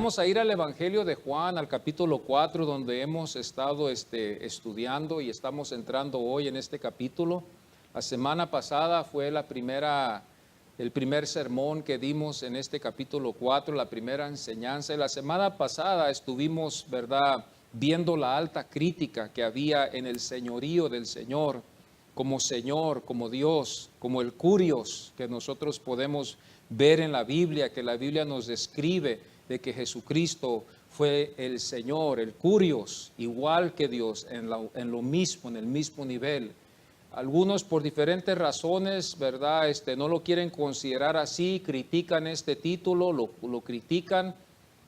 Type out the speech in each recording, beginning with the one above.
Vamos a ir al Evangelio de Juan, al capítulo 4, donde hemos estado estudiando y estamos entrando hoy en este capítulo. La semana pasada fue el primer sermón que dimos en este capítulo 4, la primera enseñanza. Y la semana pasada estuvimos, ¿verdad?, viendo la alta crítica que había en el señorío del Señor, como Dios, como el Curios que nosotros podemos ver en la Biblia, que la Biblia nos describe de que Jesucristo fue el Señor, el Curios, igual que Dios, en lo mismo, en el mismo nivel. Algunos por diferentes razones, ¿verdad?, no lo quieren considerar así, critican este título, lo critican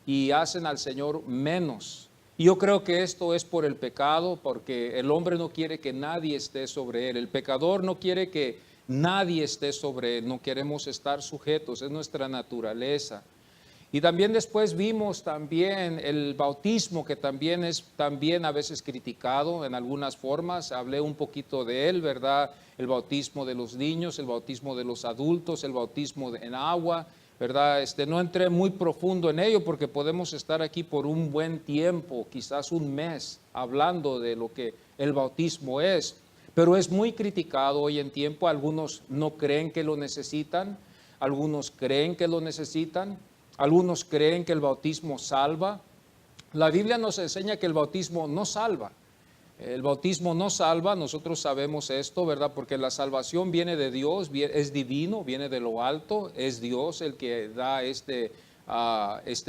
y hacen al Señor menos. Y yo creo que esto es por el pecado, porque el hombre no quiere que nadie esté sobre él. El pecador no quiere que nadie esté sobre él. No queremos estar sujetos, es nuestra naturaleza. Y también después vimos también el bautismo, que también es a veces criticado en algunas formas. Hablé un poquito de él, ¿verdad? El bautismo de los niños, el bautismo de los adultos, el bautismo en agua, ¿verdad? No entré muy profundo en ello porque podemos estar aquí por un buen tiempo, quizás un mes, hablando de lo que el bautismo es. Pero es muy criticado hoy en tiempo. Algunos no creen que lo necesitan, algunos creen que lo necesitan. Algunos creen que el bautismo salva. La Biblia nos enseña que el bautismo no salva. El bautismo no salva, nosotros sabemos esto, ¿verdad? Porque la salvación viene de Dios, es divino, viene de lo alto, es Dios el que da este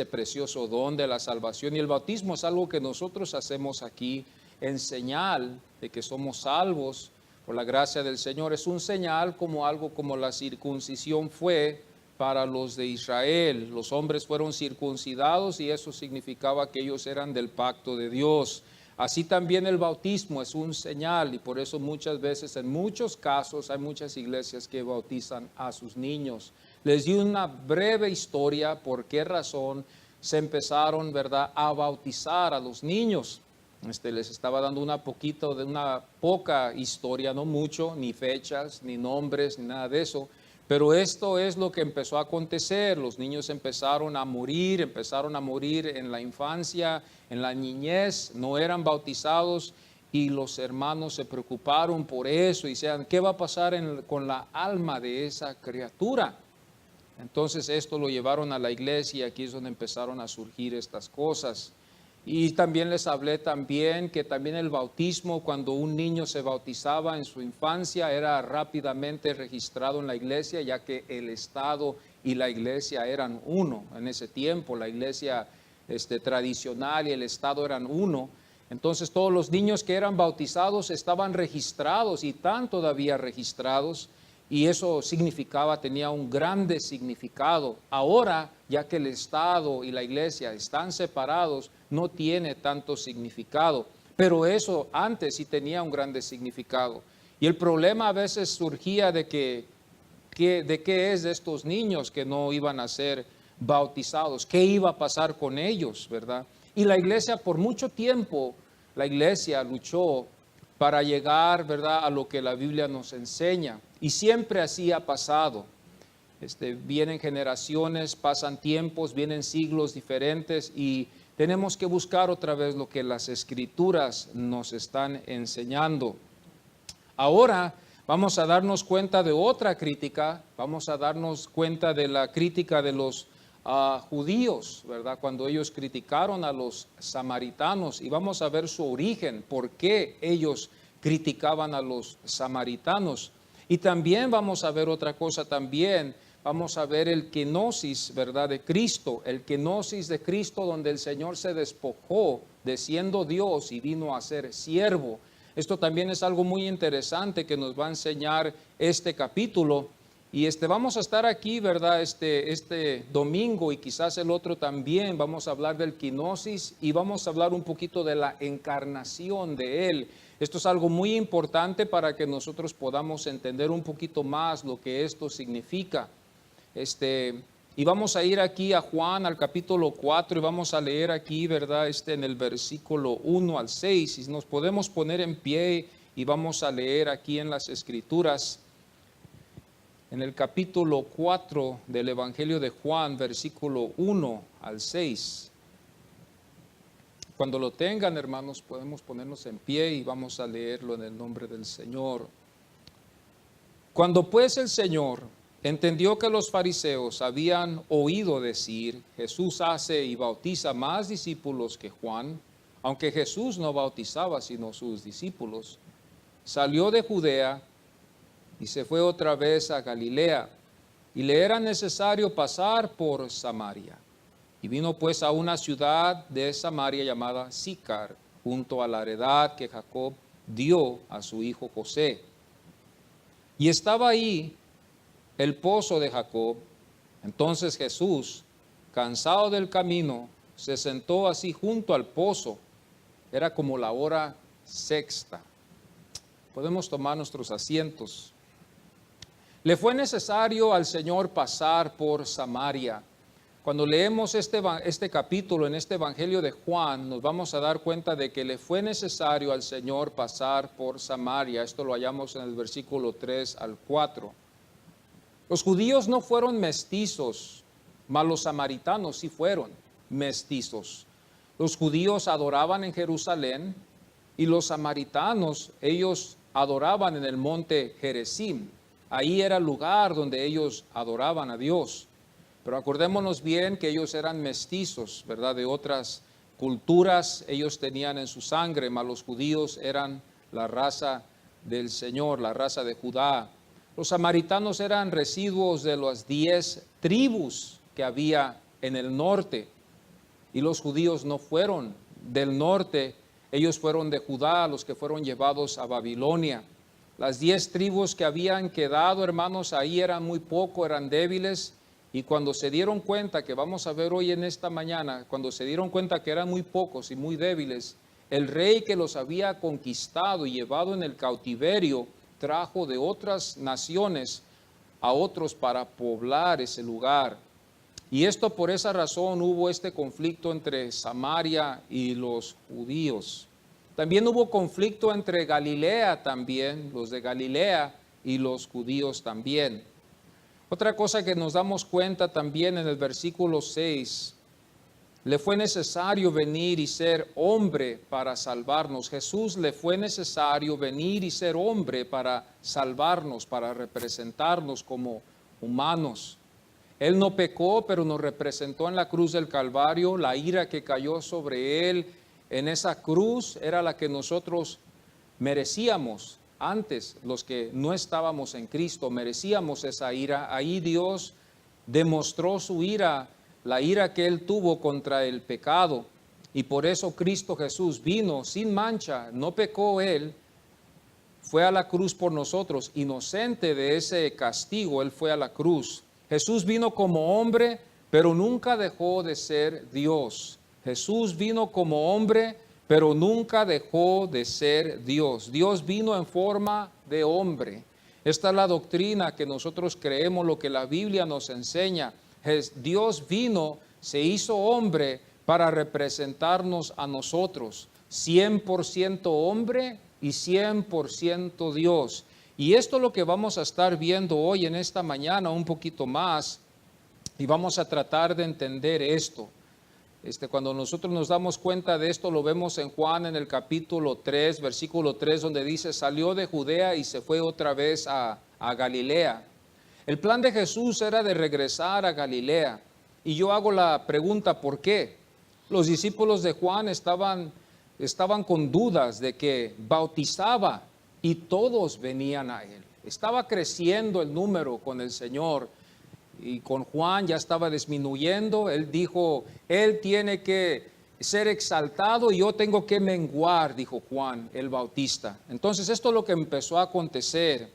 precioso don de la salvación. Y el bautismo es algo que nosotros hacemos aquí en señal de que somos salvos por la gracia del Señor. Es un señal como algo como la circuncisión fue para los de Israel. Los hombres fueron circuncidados y eso significaba que ellos eran del pacto de Dios. Así también el bautismo es un señal y por eso muchas veces, en muchos casos, hay muchas iglesias que bautizan a sus niños. Les di una breve historia por qué razón se empezaron, ¿verdad?, a bautizar a los niños. Les estaba dando una poca historia, no mucho, ni fechas, ni nombres, ni nada de eso. Pero esto es lo que empezó a acontecer. Los niños empezaron a morir en la infancia, en la niñez, no eran bautizados y los hermanos se preocuparon por eso y decían, ¿qué va a pasar con la alma de esa criatura? Entonces esto lo llevaron a la iglesia y aquí es donde empezaron a surgir estas cosas. Y también les hablé que también el bautismo, cuando un niño se bautizaba en su infancia, era rápidamente registrado en la iglesia, ya que el Estado y la iglesia eran uno. En ese tiempo, la iglesia tradicional y el Estado eran uno. Entonces todos los niños que eran bautizados estaban registrados y están todavía registrados. Y eso tenía un grande significado. Ahora, ya que el Estado y la iglesia están separados, no tiene tanto significado. Pero eso antes sí tenía un grande significado. Y el problema a veces surgía de qué es de estos niños que no iban a ser bautizados, qué iba a pasar con ellos, ¿verdad? Y la iglesia por mucho tiempo, la iglesia luchó para llegar, ¿verdad?, a lo que la Biblia nos enseña. Y siempre así ha pasado. Vienen generaciones, pasan tiempos, vienen siglos diferentes y tenemos que buscar otra vez lo que las Escrituras nos están enseñando. Ahora vamos a darnos cuenta de otra crítica, vamos a darnos cuenta de la crítica de los judíos, ¿verdad? Cuando ellos criticaron a los samaritanos y vamos a ver su origen, por qué ellos criticaban a los samaritanos. Y también vamos a ver otra cosa vamos a ver el kenosis, ¿verdad?, de Cristo, el kenosis de Cristo donde el Señor se despojó de siendo Dios y vino a ser siervo. Esto también es algo muy interesante que nos va a enseñar este capítulo. Y vamos a estar aquí, ¿verdad?, este domingo y quizás el otro también. Vamos a hablar del kenosis y vamos a hablar un poquito de la encarnación de Él. Esto es algo muy importante para que nosotros podamos entender un poquito más lo que esto significa. Y vamos a ir aquí a Juan, al capítulo 4, y vamos a leer aquí, ¿verdad?, en el versículo 1 al 6. Y nos podemos poner en pie y vamos a leer aquí en las Escrituras. En el capítulo 4 del Evangelio de Juan, versículo 1 al 6. Cuando lo tengan, hermanos, podemos ponernos en pie y vamos a leerlo en el nombre del Señor. Cuando pues el Señor entendió que los fariseos habían oído decir, Jesús hace y bautiza más discípulos que Juan, aunque Jesús no bautizaba sino sus discípulos, salió de Judea y se fue otra vez a Galilea, y le era necesario pasar por Samaria. Y vino pues a una ciudad de Samaria llamada Sicar, junto a la heredad que Jacob dio a su hijo José. Y estaba ahí el pozo de Jacob. Entonces Jesús, cansado del camino, se sentó así junto al pozo. Era como la hora sexta. Podemos tomar nuestros asientos. Le fue necesario al Señor pasar por Samaria. Cuando leemos este capítulo en este Evangelio de Juan, nos vamos a dar cuenta de que le fue necesario al Señor pasar por Samaria. Esto lo hallamos en el versículo 3 al 4. Los judíos no fueron mestizos, mas los samaritanos sí fueron mestizos. Los judíos adoraban en Jerusalén y los samaritanos, ellos adoraban en el monte Gerizim. Ahí era el lugar donde ellos adoraban a Dios. Pero acordémonos bien que ellos eran mestizos, ¿verdad? De otras culturas ellos tenían en su sangre, mas los judíos eran la raza del Señor, la raza de Judá. Los samaritanos eran residuos de las 10 tribus que había en el norte. Y los judíos no fueron del norte, ellos fueron de Judá, los que fueron llevados a Babilonia. Las 10 tribus que habían quedado, hermanos, ahí eran muy poco, eran débiles. Y cuando se dieron cuenta, que vamos a ver hoy en esta mañana, cuando se dieron cuenta que eran muy pocos y muy débiles, el rey que los había conquistado y llevado en el cautiverio, trajo de otras naciones a otros para poblar ese lugar. Y esto por esa razón hubo este conflicto entre Samaria y los judíos. También hubo conflicto entre Galilea también, los de Galilea y los judíos también. Otra cosa que nos damos cuenta también en el versículo 6, le fue necesario venir y ser hombre para salvarnos. Jesús le fue necesario venir y ser hombre para salvarnos, para representarnos como humanos. Él no pecó, pero nos representó en la cruz del Calvario. La ira que cayó sobre él en esa cruz era la que nosotros merecíamos. Antes, los que no estábamos en Cristo, merecíamos esa ira. Ahí Dios demostró su ira, la ira que Él tuvo contra el pecado. Y por eso Cristo Jesús vino sin mancha, no pecó Él, fue a la cruz por nosotros, inocente de ese castigo, Él fue a la cruz. Jesús vino como hombre, pero nunca dejó de ser Dios. Jesús vino como hombre, pero nunca dejó de ser Dios. Dios vino en forma de hombre. Esta es la doctrina que nosotros creemos, lo que la Biblia nos enseña. Dios vino, se hizo hombre para representarnos a nosotros. 100% hombre y 100% Dios. Y esto es lo que vamos a estar viendo hoy en esta mañana un poquito más. Y vamos a tratar de entender esto. Cuando nosotros nos damos cuenta de esto, lo vemos en Juan en el capítulo 3, versículo 3, donde dice, salió de Judea y se fue otra vez a Galilea. El plan de Jesús era de regresar a Galilea. Y yo hago la pregunta, ¿por qué? Los discípulos de Juan estaban con dudas de que bautizaba y todos venían a él. Estaba creciendo el número con el Señor. Y con Juan ya estaba disminuyendo. Él dijo, él tiene que ser exaltado y yo tengo que menguar, dijo Juan el Bautista. Entonces esto es lo que empezó a acontecer.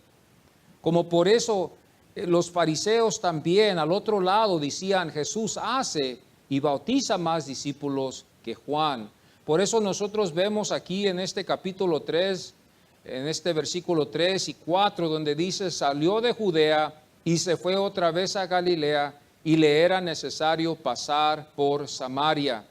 Como por eso los fariseos también al otro lado decían, Jesús hace y bautiza más discípulos que Juan. Por eso nosotros vemos aquí en este capítulo 3, en este versículo 3 y 4, donde dice, salió de Judea y se fue otra vez a Galilea y le era necesario pasar por Samaria.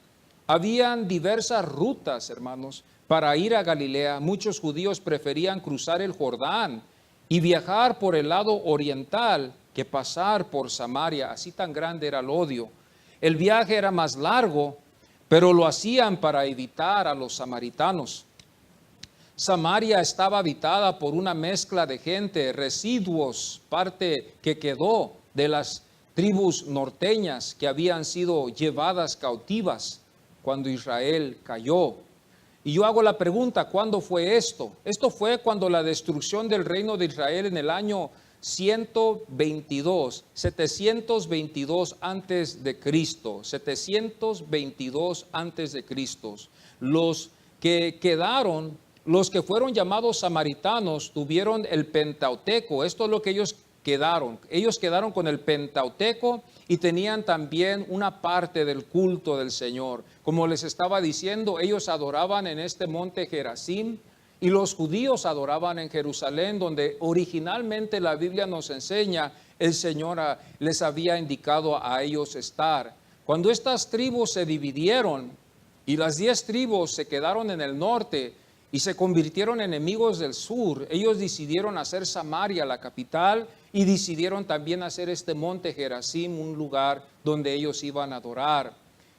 Habían diversas rutas, hermanos, para ir a Galilea. Muchos judíos preferían cruzar el Jordán y viajar por el lado oriental que pasar por Samaria. Así tan grande era el odio. El viaje era más largo, pero lo hacían para evitar a los samaritanos. Samaria estaba habitada por una mezcla de gente, residuos, parte que quedó de las tribus norteñas que habían sido llevadas cautivas cuando Israel cayó. Y yo hago la pregunta, ¿cuándo fue esto? Esto fue cuando la destrucción del reino de Israel en el año 722 antes de Cristo, 722 antes de Cristo. Los que quedaron, los que fueron llamados samaritanos, tuvieron el Pentateuco. Esto es lo que ellos quedaron. Ellos quedaron con el Pentateuco y tenían también una parte del culto del Señor. Como les estaba diciendo, ellos adoraban en este monte Gerizim y los judíos adoraban en Jerusalén, donde originalmente la Biblia nos enseña el Señor les había indicado a ellos estar. Cuando estas tribus se dividieron y las 10 tribus se quedaron en el norte y se convirtieron en enemigos del sur, ellos decidieron hacer Samaria la capital y decidieron también hacer este monte Gerizim un lugar donde ellos iban a adorar.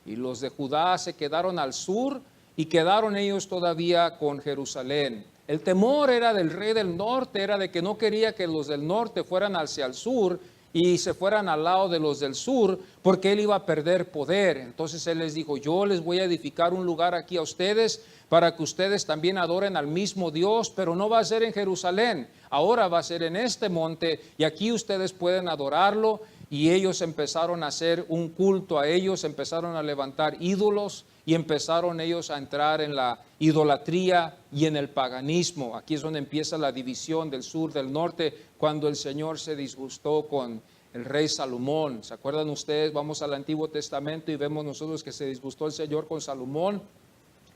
Y los de Judá se quedaron al sur y quedaron ellos todavía con Jerusalén. El temor era del rey del norte, era de que no quería que los del norte fueran hacia el sur y se fueran al lado de los del sur, porque él iba a perder poder. Entonces él les dijo, yo les voy a edificar un lugar aquí a ustedes para que ustedes también adoren al mismo Dios, pero no va a ser en Jerusalén, ahora va a ser en este monte y aquí ustedes pueden adorarlo. Y ellos empezaron a hacer un culto a ellos, empezaron a levantar ídolos y empezaron ellos a entrar en la idolatría y en el paganismo. Aquí es donde empieza la división del sur, del norte, cuando el Señor se disgustó con el rey Salomón. ¿Se acuerdan ustedes? Vamos al Antiguo Testamento y vemos nosotros que se disgustó el Señor con Salomón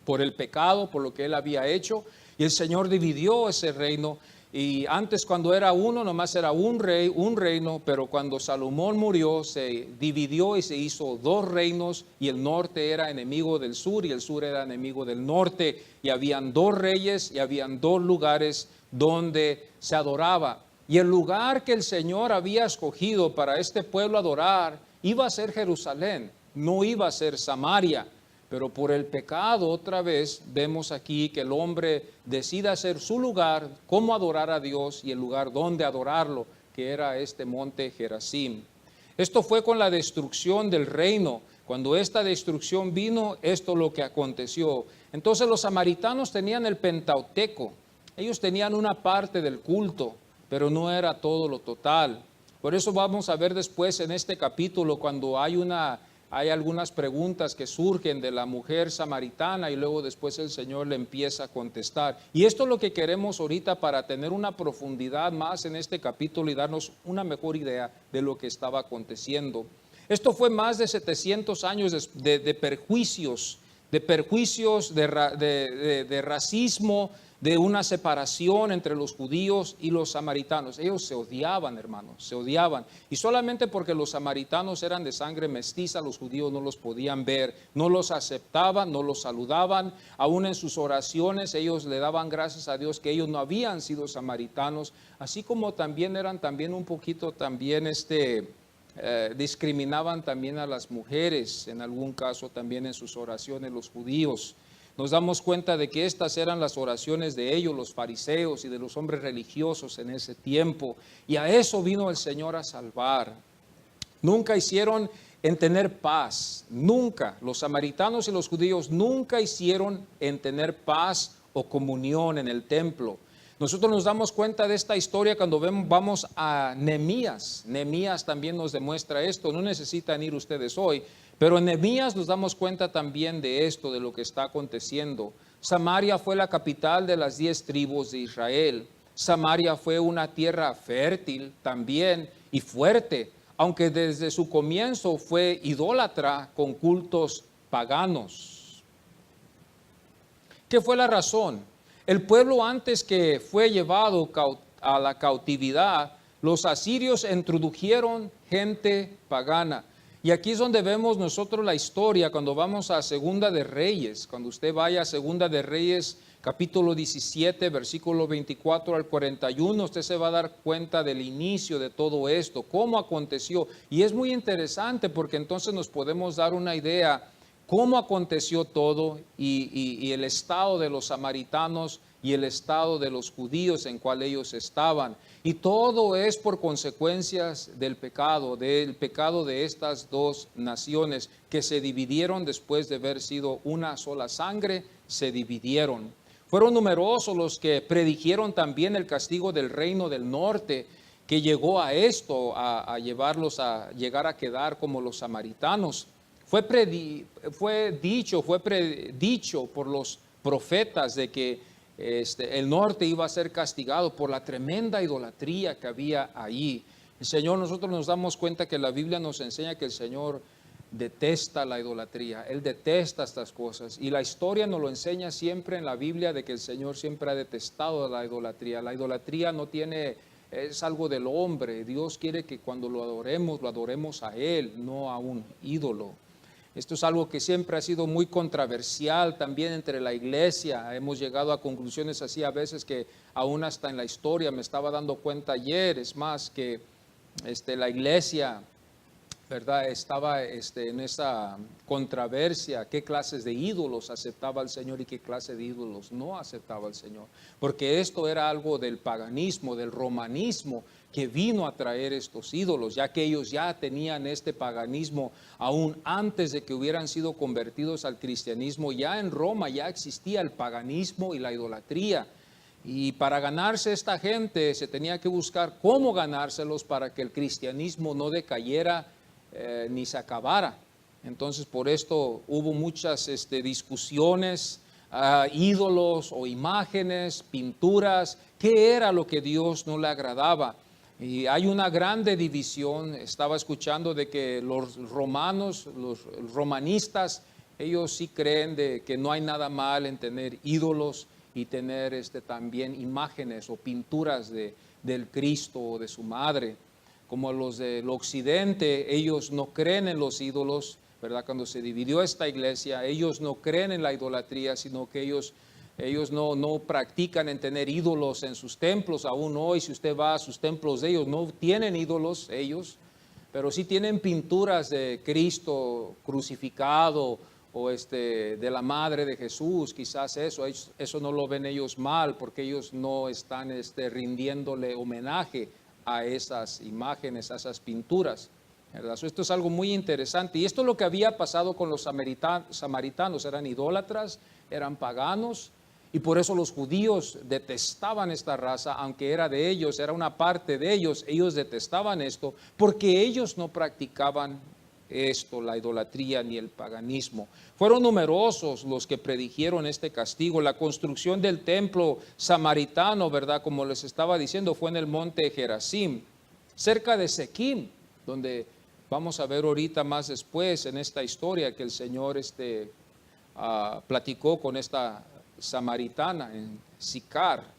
por el pecado, por lo que él había hecho. Y el Señor dividió ese reino. Y antes, cuando era uno, nomás era un rey, un reino, pero cuando Salomón murió se dividió y se hizo 2 reinos, y el norte era enemigo del sur y el sur era enemigo del norte, y habían 2 reyes y habían 2 lugares donde se adoraba. Y el lugar que el Señor había escogido para este pueblo adorar iba a ser Jerusalén, no iba a ser Samaria. Pero por el pecado, otra vez, vemos aquí que el hombre decide hacer su lugar, cómo adorar a Dios y el lugar donde adorarlo, que era este monte Gerizim. Esto fue con la destrucción del reino. Cuando esta destrucción vino, esto es lo que aconteció. Entonces los samaritanos tenían el Pentateuco. Ellos tenían una parte del culto, pero no era todo lo total. Por eso vamos a ver después en este capítulo cuando hay algunas preguntas que surgen de la mujer samaritana y luego después el Señor le empieza a contestar. Y esto es lo que queremos ahorita para tener una profundidad más en este capítulo y darnos una mejor idea de lo que estaba aconteciendo. Esto fue más de 700 años de perjuicios, de racismo, de una separación entre los judíos y los samaritanos. Ellos se odiaban, hermanos, se odiaban. Y solamente porque los samaritanos eran de sangre mestiza, los judíos no los podían ver, no los aceptaban, no los saludaban. Aún en sus oraciones ellos le daban gracias a Dios que ellos no habían sido samaritanos, así como también eran también un poquito también discriminaban también a las mujeres, en algún caso también en sus oraciones los judíos. Nos damos cuenta de que estas eran las oraciones de ellos, los fariseos y de los hombres religiosos en ese tiempo. Y a eso vino el Señor a salvar. Nunca hicieron en tener paz, nunca. Los samaritanos y los judíos nunca hicieron en tener paz o comunión en el templo. Nosotros nos damos cuenta de esta historia cuando vamos a Nehemías. Nehemías también nos demuestra esto. No necesitan ir ustedes hoy. Pero en Nehemías nos damos cuenta también de esto, de lo que está aconteciendo. Samaria fue la capital de las 10 tribus de Israel. Samaria fue una tierra fértil también y fuerte, aunque desde su comienzo fue idólatra con cultos paganos. ¿Qué fue la razón? El pueblo antes que fue llevado a la cautividad, los asirios introdujeron gente pagana. Y aquí es donde vemos nosotros la historia cuando vamos a Segunda de Reyes. Cuando usted vaya a Segunda de Reyes, capítulo 17, versículo 24 al 41, usted se va a dar cuenta del inicio de todo esto, cómo aconteció. Y es muy interesante porque entonces nos podemos dar una idea cómo aconteció todo y el estado de los samaritanos y el estado de los judíos en cual ellos estaban. Y todo es por consecuencias del pecado de estas dos naciones que se dividieron después de haber sido una sola sangre, se dividieron. Fueron numerosos los que predijeron también el castigo del reino del norte, que llegó a esto, a llevarlos a llegar a quedar como los samaritanos. Fue dicho por los profetas de que el norte iba a ser castigado por la tremenda idolatría que había allí. El Señor, nosotros nos damos cuenta que la Biblia nos enseña que el Señor detesta la idolatría, Él detesta estas cosas, y la historia nos lo enseña siempre en la Biblia de que el Señor siempre ha detestado la idolatría. La idolatría es algo del hombre. Dios quiere que cuando lo adoremos a Él, no a un ídolo. Esto es algo que siempre ha sido muy controversial también entre la iglesia. Hemos llegado a conclusiones así a veces que aún hasta en la historia, me estaba dando cuenta ayer, es más, que la iglesia, ¿verdad?, estaba en esa controversia, qué clases de ídolos aceptaba el Señor y qué clase de ídolos no aceptaba el Señor. Porque esto era algo del paganismo, del romanismo, que vino a traer estos ídolos, ya que ellos ya tenían este paganismo aún antes de que hubieran sido convertidos al cristianismo. Ya en Roma ya existía el paganismo y la idolatría. Y para ganarse esta gente se tenía que buscar cómo ganárselos para que el cristianismo no decayera ni se acabara. Entonces por esto hubo muchas discusiones, ídolos o imágenes, pinturas, qué era lo que Dios no le agradaba. Y hay una grande división. Estaba escuchando de que los romanistas, ellos sí creen de que no hay nada mal en tener ídolos y tener también imágenes o pinturas del Cristo o de su madre. Como los del occidente, ellos no creen en los ídolos, ¿verdad? Cuando se dividió esta iglesia, ellos no creen en la idolatría, sino que ellos no practican en tener ídolos en sus templos. Aún hoy, si usted va a sus templos de ellos, no tienen ídolos ellos, pero sí tienen pinturas de Cristo crucificado o de la madre de Jesús. Quizás eso no lo ven ellos mal, porque ellos no están rindiéndole homenaje a esas imágenes, a esas pinturas, ¿verdad? Esto es algo muy interesante, y esto es lo que había pasado con los samaritanos. Eran idólatras, eran paganos, y por eso los judíos detestaban esta raza, aunque era de ellos, era una parte de ellos. Ellos detestaban esto porque ellos no practicaban esto, la idolatría ni el paganismo. Fueron numerosos los que predijeron este castigo. La construcción del templo samaritano, ¿verdad?, como les estaba diciendo, fue en el monte Gerazim, cerca de Sequim, donde vamos a ver ahorita más después en esta historia que el Señor platicó con esta samaritana en Sicar.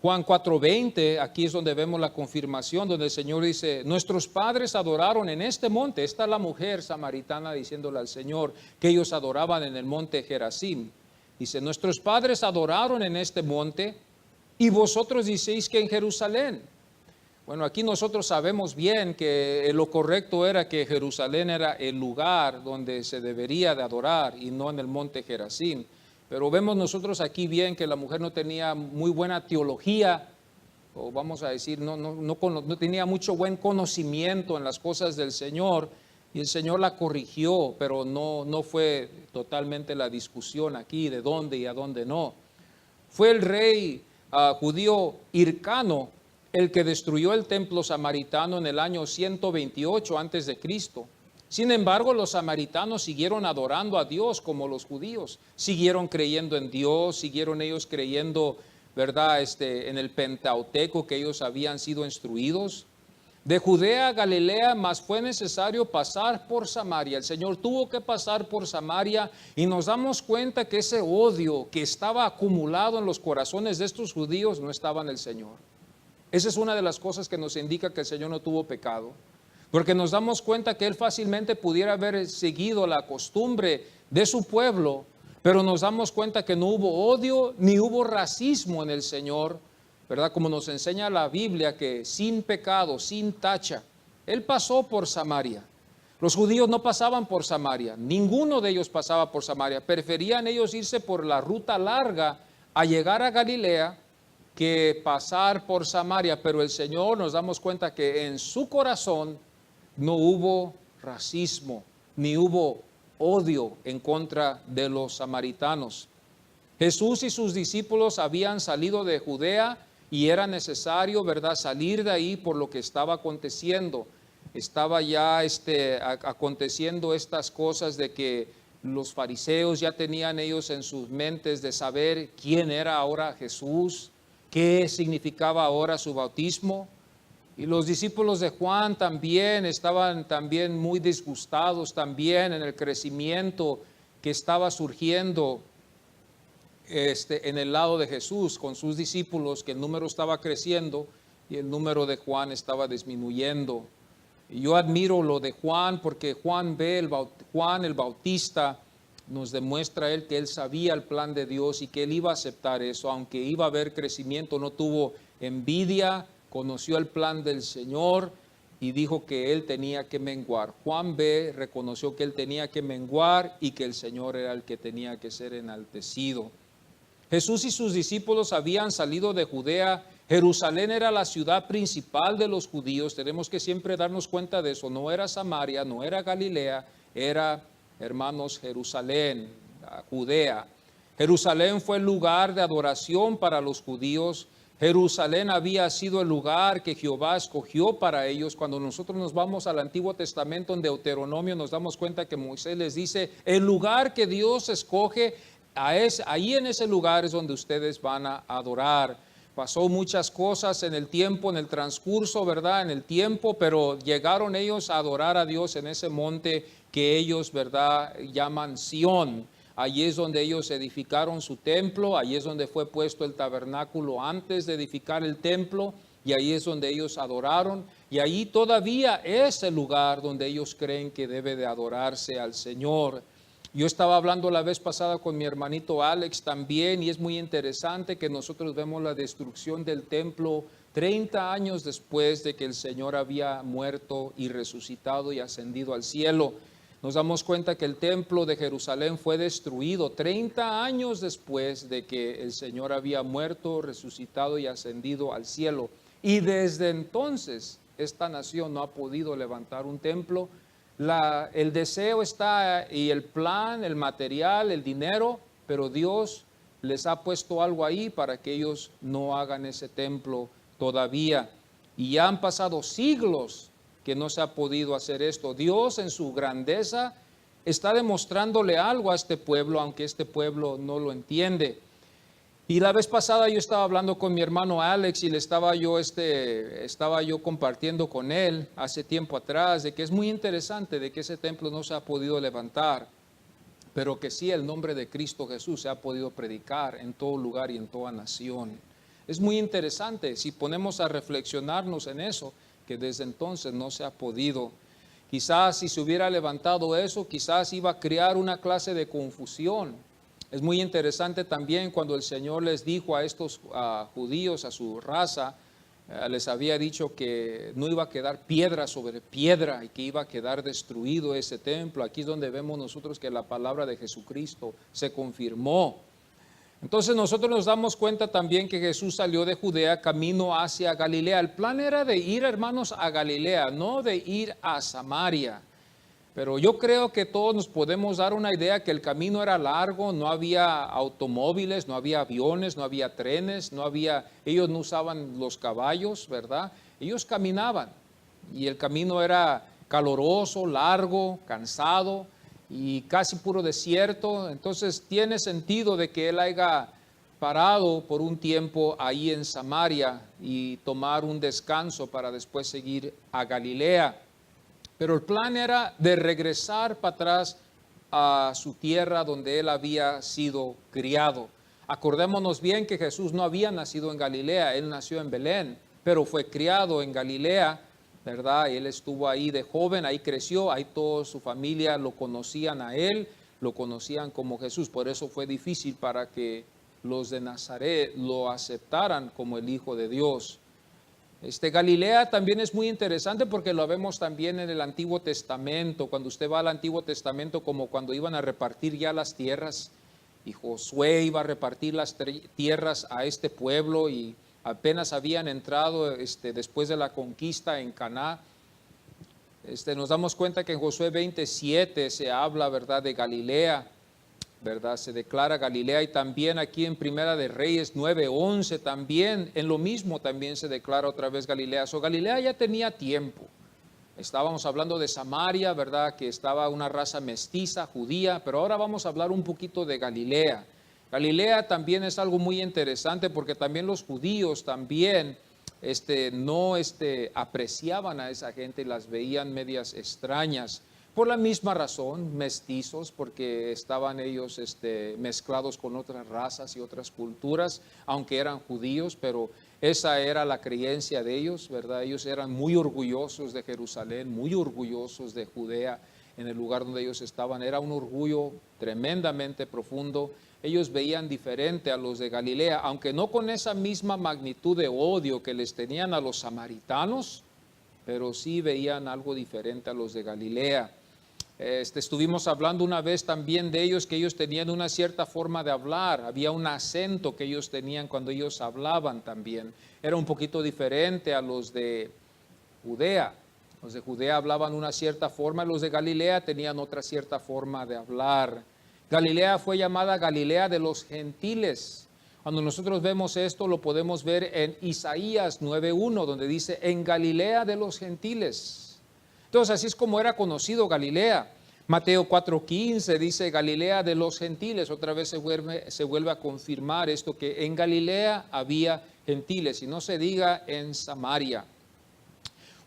Juan 4:20, aquí es donde vemos la confirmación, donde el Señor dice: nuestros padres adoraron en este monte. Esta es la mujer samaritana diciéndole al Señor que ellos adoraban en el monte Gerazim. Dice: nuestros padres adoraron en este monte, y vosotros decís que en Jerusalén. Bueno, aquí nosotros sabemos bien que lo correcto era que Jerusalén era el lugar donde se debería de adorar y no en el monte Gerazim. Pero vemos nosotros aquí bien que la mujer no tenía muy buena teología, o vamos a decir, no tenía mucho buen conocimiento en las cosas del Señor, y el Señor la corrigió, pero no fue totalmente la discusión aquí de dónde y a dónde no. Fue el rey judío Hircano el que destruyó el templo samaritano en el año 128 antes de Cristo. Sin embargo, los samaritanos siguieron adorando a Dios como los judíos, siguieron creyendo en Dios, siguieron ellos creyendo, ¿verdad?, en el Pentateuco que ellos habían sido instruidos. De Judea a Galilea, mas fue necesario pasar por Samaria. El Señor tuvo que pasar por Samaria, y nos damos cuenta que ese odio que estaba acumulado en los corazones de estos judíos no estaba en el Señor. Esa es una de las cosas que nos indica que el Señor no tuvo pecado. Porque nos damos cuenta que Él fácilmente pudiera haber seguido la costumbre de su pueblo, pero nos damos cuenta que no hubo odio ni hubo racismo en el Señor, ¿verdad? Como nos enseña la Biblia, que sin pecado, sin tacha, Él pasó por Samaria. Los judíos no pasaban por Samaria, ninguno de ellos pasaba por Samaria. Preferían ellos irse por la ruta larga a llegar a Galilea que pasar por Samaria. Pero el Señor, nos damos cuenta que en su corazón no hubo racismo, ni hubo odio en contra de los samaritanos. Jesús y sus discípulos habían salido de Judea y era necesario, ¿verdad?, salir de ahí por lo que estaba aconteciendo. Estaba ya aconteciendo estas cosas de que los fariseos ya tenían ellos en sus mentes de saber quién era ahora Jesús, qué significaba ahora su bautismo. Y los discípulos de Juan también estaban también muy disgustados también en el crecimiento que estaba surgiendo en el lado de Jesús con sus discípulos, que el número estaba creciendo y el número de Juan estaba disminuyendo. Y yo admiro lo de Juan porque Juan el Bautista nos demuestra él que él sabía el plan de Dios y que él iba a aceptar eso, aunque iba a haber crecimiento, no tuvo envidia, conoció el plan del Señor y dijo que él tenía que menguar. Juan reconoció que él tenía que menguar y que el Señor era el que tenía que ser enaltecido. Jesús y sus discípulos habían salido de Judea. Jerusalén era la ciudad principal de los judíos. Tenemos que siempre darnos cuenta de eso. No era Samaria, no era Galilea, era, hermanos, Jerusalén, Judea. Jerusalén fue el lugar de adoración para los judíos. Jerusalén había sido el lugar que Jehová escogió para ellos. Cuando nosotros nos vamos al Antiguo Testamento en Deuteronomio, nos damos cuenta que Moisés les dice, el lugar que Dios escoge, ahí en ese lugar es donde ustedes van a adorar. Pasó muchas cosas en el tiempo, en el transcurso, ¿verdad? En el tiempo, pero llegaron ellos a adorar a Dios en ese monte que ellos, ¿verdad?, llaman Sión. Allí es donde ellos edificaron su templo, allí es donde fue puesto el tabernáculo antes de edificar el templo, y ahí es donde ellos adoraron, y allí todavía es el lugar donde ellos creen que debe de adorarse al Señor. Yo estaba hablando la vez pasada con mi hermanito Alex también, y es muy interesante que nosotros vemos la destrucción del templo 30 años después de que el Señor había muerto y resucitado y ascendido al cielo. Nos damos cuenta que el templo de Jerusalén fue destruido 30 años después de que el Señor había muerto, resucitado y ascendido al cielo. Y desde entonces esta nación no ha podido levantar un templo. El deseo está y el plan, el material, el dinero, pero Dios les ha puesto algo ahí para que ellos no hagan ese templo todavía. Y ya han pasado siglos que no se ha podido hacer esto. Dios en su grandeza está demostrándole algo a este pueblo, aunque este pueblo no lo entiende. Y la vez pasada yo estaba hablando con mi hermano Alex y le estaba yo compartiendo con él hace tiempo atrás de que es muy interesante de que ese templo no se ha podido levantar, pero que sí el nombre de Cristo Jesús se ha podido predicar en todo lugar y en toda nación. Es muy interesante si ponemos a reflexionarnos en eso, que desde entonces no se ha podido. Quizás si se hubiera levantado eso, quizás iba a crear una clase de confusión. Es muy interesante también cuando el Señor les dijo a estos judíos, a su raza, les había dicho que no iba a quedar piedra sobre piedra y que iba a quedar destruido ese templo. Aquí es donde vemos nosotros que la palabra de Jesucristo se confirmó. Entonces nosotros nos damos cuenta también que Jesús salió de Judea camino hacia Galilea. El plan era de ir, hermanos, a Galilea, no de ir a Samaria. Pero yo creo que todos nos podemos dar una idea que el camino era largo, no había automóviles, no había aviones, no había trenes, ellos no usaban los caballos, ¿verdad? Ellos caminaban y el camino era caloroso, largo, cansado y casi puro desierto. Entonces tiene sentido de que él haya parado por un tiempo ahí en Samaria y tomar un descanso para después seguir a Galilea. Pero el plan era de regresar para atrás a su tierra donde él había sido criado. Acordémonos bien que Jesús no había nacido en Galilea, él nació en Belén, pero fue criado en Galilea, ¿verdad? Él estuvo ahí de joven, ahí creció, ahí toda su familia lo conocían a él, lo conocían como Jesús. Por eso fue difícil para que los de Nazaret lo aceptaran como el Hijo de Dios. Galilea también es muy interesante porque lo vemos también en el Antiguo Testamento. Cuando usted va al Antiguo Testamento, como cuando iban a repartir ya las tierras, y Josué iba a repartir las tierras a este pueblo y apenas habían entrado después de la conquista en Canaán. Nos damos cuenta que en Josué 27 se habla, ¿verdad?, de Galilea, ¿verdad? Se declara Galilea, y también aquí en Primera de Reyes 9:11 también, en lo mismo también se declara otra vez Galilea. Galilea ya tenía tiempo. Estábamos hablando de Samaria, ¿verdad?, que estaba una raza mestiza, judía, pero ahora vamos a hablar un poquito de Galilea. Galilea también es algo muy interesante porque también los judíos también no apreciaban a esa gente y las veían medias extrañas. Por la misma razón, mestizos, porque estaban ellos mezclados con otras razas y otras culturas, aunque eran judíos, pero esa era la creencia de ellos, ¿verdad? Ellos eran muy orgullosos de Jerusalén, muy orgullosos de Judea, en el lugar donde ellos estaban. Era un orgullo tremendamente profundo. Ellos veían diferente a los de Galilea, aunque no con esa misma magnitud de odio que les tenían a los samaritanos, pero sí veían algo diferente a los de Galilea. Estuvimos hablando una vez también de ellos, que ellos tenían una cierta forma de hablar, había un acento que ellos tenían cuando ellos hablaban también, era un poquito diferente a los de Judea. Los de Judea hablaban una cierta forma, los de Galilea tenían otra cierta forma de hablar. Galilea fue llamada Galilea de los gentiles. Cuando nosotros vemos esto, lo podemos ver en Isaías 9:1, donde dice, en Galilea de los gentiles. Entonces, así es como era conocido Galilea. Mateo 4:15 dice Galilea de los gentiles. Otra vez se vuelve a confirmar esto, que en Galilea había gentiles, y no se diga en Samaria.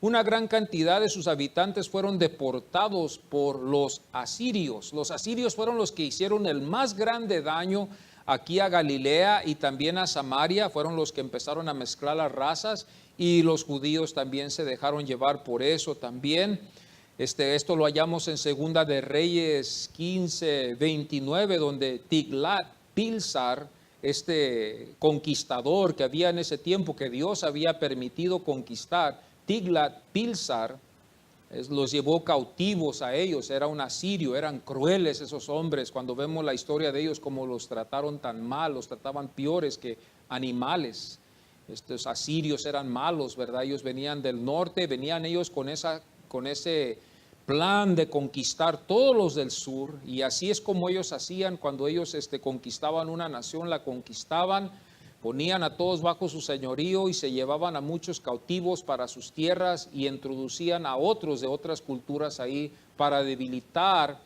Una gran cantidad de sus habitantes fueron deportados por los asirios. Los asirios fueron los que hicieron el más grande daño aquí a Galilea y también a Samaria. Fueron los que empezaron a mezclar las razas, y los judíos también se dejaron llevar por eso también. Esto lo hallamos en Segunda de Reyes 15:29, donde Tiglat-Pilsar, conquistador que había en ese tiempo, que Dios había permitido conquistar, Tiglat-Pilsar los llevó cautivos a ellos. Era un asirio, eran crueles esos hombres. Cuando vemos la historia de ellos, cómo los trataron tan mal, los trataban peores que animales. Estos asirios eran malos, ¿verdad? Ellos venían del norte, venían ellos con ese plan de conquistar todos los del sur, y así es como ellos hacían cuando ellos conquistaban una nación, la conquistaban, ponían a todos bajo su señorío y se llevaban a muchos cautivos para sus tierras y introducían a otros de otras culturas ahí para debilitar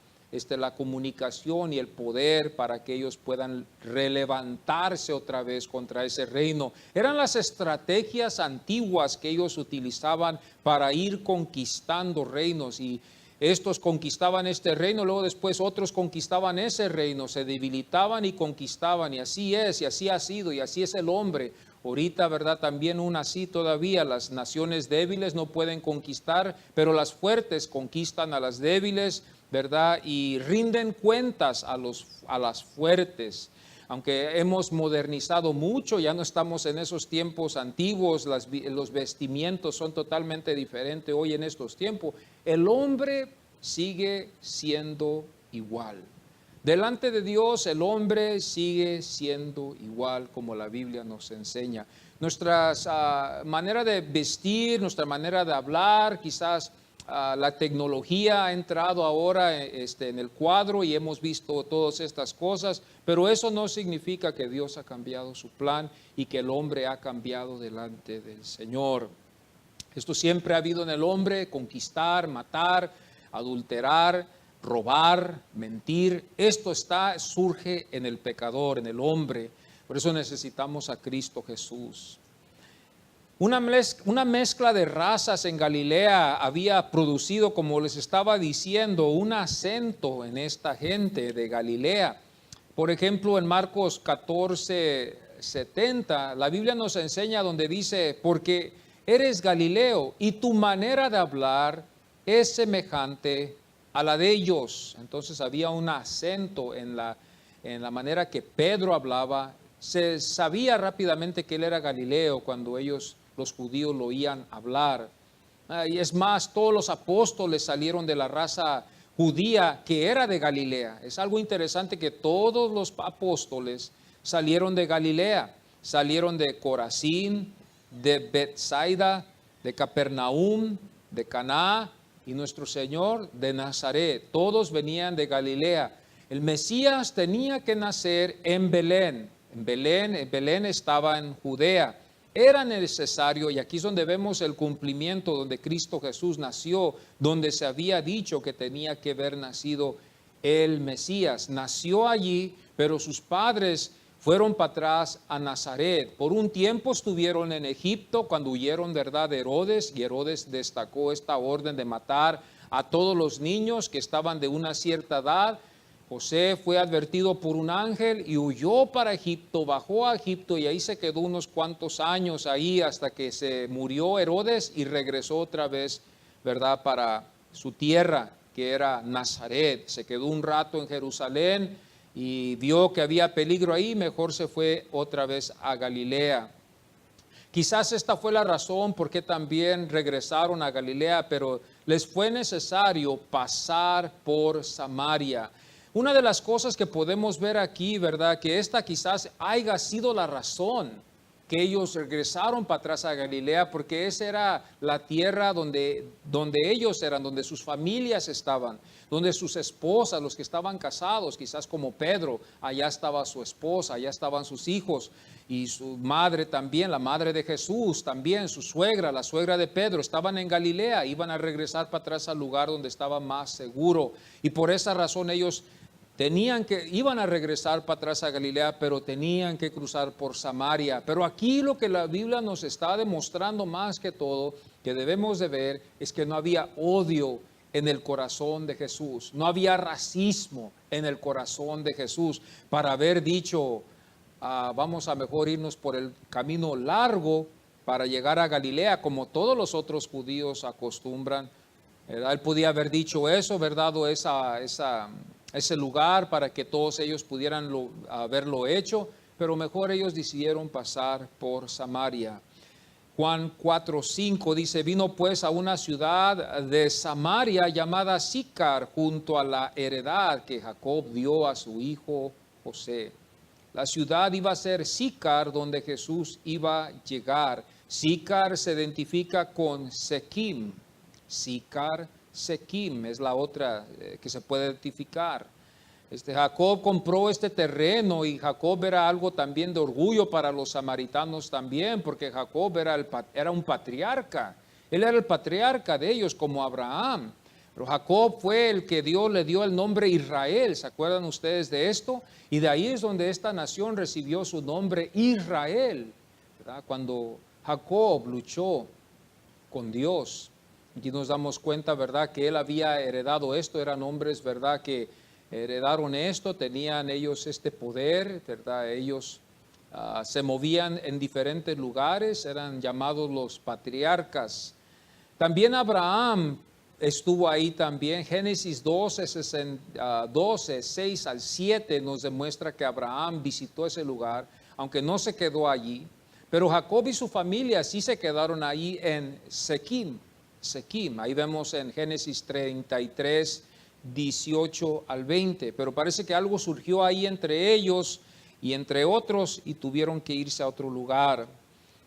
la comunicación y el poder, para que ellos puedan relevantarse otra vez contra ese reino. Eran las estrategias antiguas que ellos utilizaban para ir conquistando reinos, y estos conquistaban este reino, luego después otros conquistaban ese reino, se debilitaban y conquistaban, y así es, y así ha sido, y así es el hombre. Ahorita, ¿verdad? También aún así todavía las naciones débiles no pueden conquistar, pero las fuertes conquistan a las débiles, ¿verdad? Y rinden cuentas a las fuertes. Aunque hemos modernizado mucho, ya no estamos en esos tiempos antiguos, los vestimientos son totalmente diferentes hoy en estos tiempos. El hombre sigue siendo igual. Delante de Dios, el hombre sigue siendo igual, como la Biblia nos enseña. Nuestra manera de vestir, nuestra manera de hablar, quizás la tecnología ha entrado ahora en el cuadro y hemos visto todas estas cosas, pero eso no significa que Dios ha cambiado su plan y que el hombre ha cambiado delante del Señor. Esto siempre ha habido en el hombre: conquistar, matar, adulterar, robar, mentir. Esto surge en el pecador, en el hombre. Por eso necesitamos a Cristo Jesús. Una mezcla de razas en Galilea había producido, como les estaba diciendo, un acento en esta gente de Galilea. Por ejemplo, en Marcos 14:70, la Biblia nos enseña donde dice: porque eres Galileo y tu manera de hablar es semejante a la de ellos. Entonces había un acento en la manera que Pedro hablaba. Se sabía rápidamente que él era Galileo cuando ellos los judíos lo oían hablar. Y es más, todos los apóstoles salieron de la raza judía que era de Galilea. Es algo interesante que todos los apóstoles salieron de Galilea, salieron de Corazín, de Betsaida, de Capernaum, de Caná, y nuestro Señor de Nazaret. Todos venían de Galilea. El Mesías tenía que nacer en Belén. Belén estaba en Judea. Era necesario, y aquí es donde vemos el cumplimiento, donde Cristo Jesús nació, donde se había dicho que tenía que haber nacido el Mesías. Nació allí, pero sus padres fueron para atrás a Nazaret. Por un tiempo estuvieron en Egipto cuando huyeron, ¿verdad?, de Herodes, y Herodes destacó esta orden de matar a todos los niños que estaban de una cierta edad. José fue advertido por un ángel y huyó para Egipto, bajó a Egipto y ahí se quedó unos cuantos años ahí hasta que se murió Herodes y regresó otra vez, ¿verdad?, para su tierra, que era Nazaret. Se quedó un rato en Jerusalén y vio que había peligro ahí, mejor se fue otra vez a Galilea. Quizás esta fue la razón por qué también regresaron a Galilea, pero les fue necesario pasar por Samaria. Una de las cosas que podemos ver aquí, ¿verdad?, que esta quizás haya sido la razón que ellos regresaron para atrás a Galilea, porque esa era la tierra donde ellos eran, donde sus familias estaban, donde sus esposas, los que estaban casados, quizás como Pedro, allá estaba su esposa, allá estaban sus hijos, y su madre también, la madre de Jesús también, su suegra, la suegra de Pedro, estaban en Galilea, iban a regresar para atrás al lugar donde estaba más seguro, y por esa razón ellos iban a regresar para atrás a Galilea, pero tenían que cruzar por Samaria. Pero aquí lo que la Biblia nos está demostrando más que todo, que debemos de ver, es que no había odio en el corazón de Jesús. No había racismo en el corazón de Jesús para haber dicho, vamos a mejor irnos por el camino largo para llegar a Galilea, como todos los otros judíos acostumbran. ¿Verdad? Él podía haber dicho eso, ¿verdad? O ese lugar para que todos ellos pudieran haberlo hecho, pero mejor ellos decidieron pasar por Samaria. Juan 4:5 dice, vino pues a una ciudad de Samaria llamada Sicar, junto a la heredad que Jacob dio a su hijo José. La ciudad iba a ser Sicar, donde Jesús iba a llegar. Sicar se identifica con Sequim. Sicar, Sequim es la otra que se puede identificar. Jacob compró este terreno y Jacob era algo también de orgullo para los samaritanos también, porque Jacob era un patriarca. Él era el patriarca de ellos como Abraham. Pero Jacob fue el que le dio el nombre Israel. ¿Se acuerdan ustedes de esto? Y de ahí es donde esta nación recibió su nombre Israel, ¿verdad? Cuando Jacob luchó con Dios. Aquí nos damos cuenta, ¿verdad?, que él había heredado esto, eran hombres, ¿verdad?, que heredaron esto, tenían ellos este poder, ¿verdad? Ellos se movían en diferentes lugares, eran llamados los patriarcas. También Abraham estuvo ahí también. Génesis 12, 6 al 7 nos demuestra que Abraham visitó ese lugar, aunque no se quedó allí. Pero Jacob y su familia sí se quedaron ahí en Sequim. Ahí vemos en Génesis 33, 18 al 20. Pero parece que algo surgió ahí entre ellos y entre otros y tuvieron que irse a otro lugar.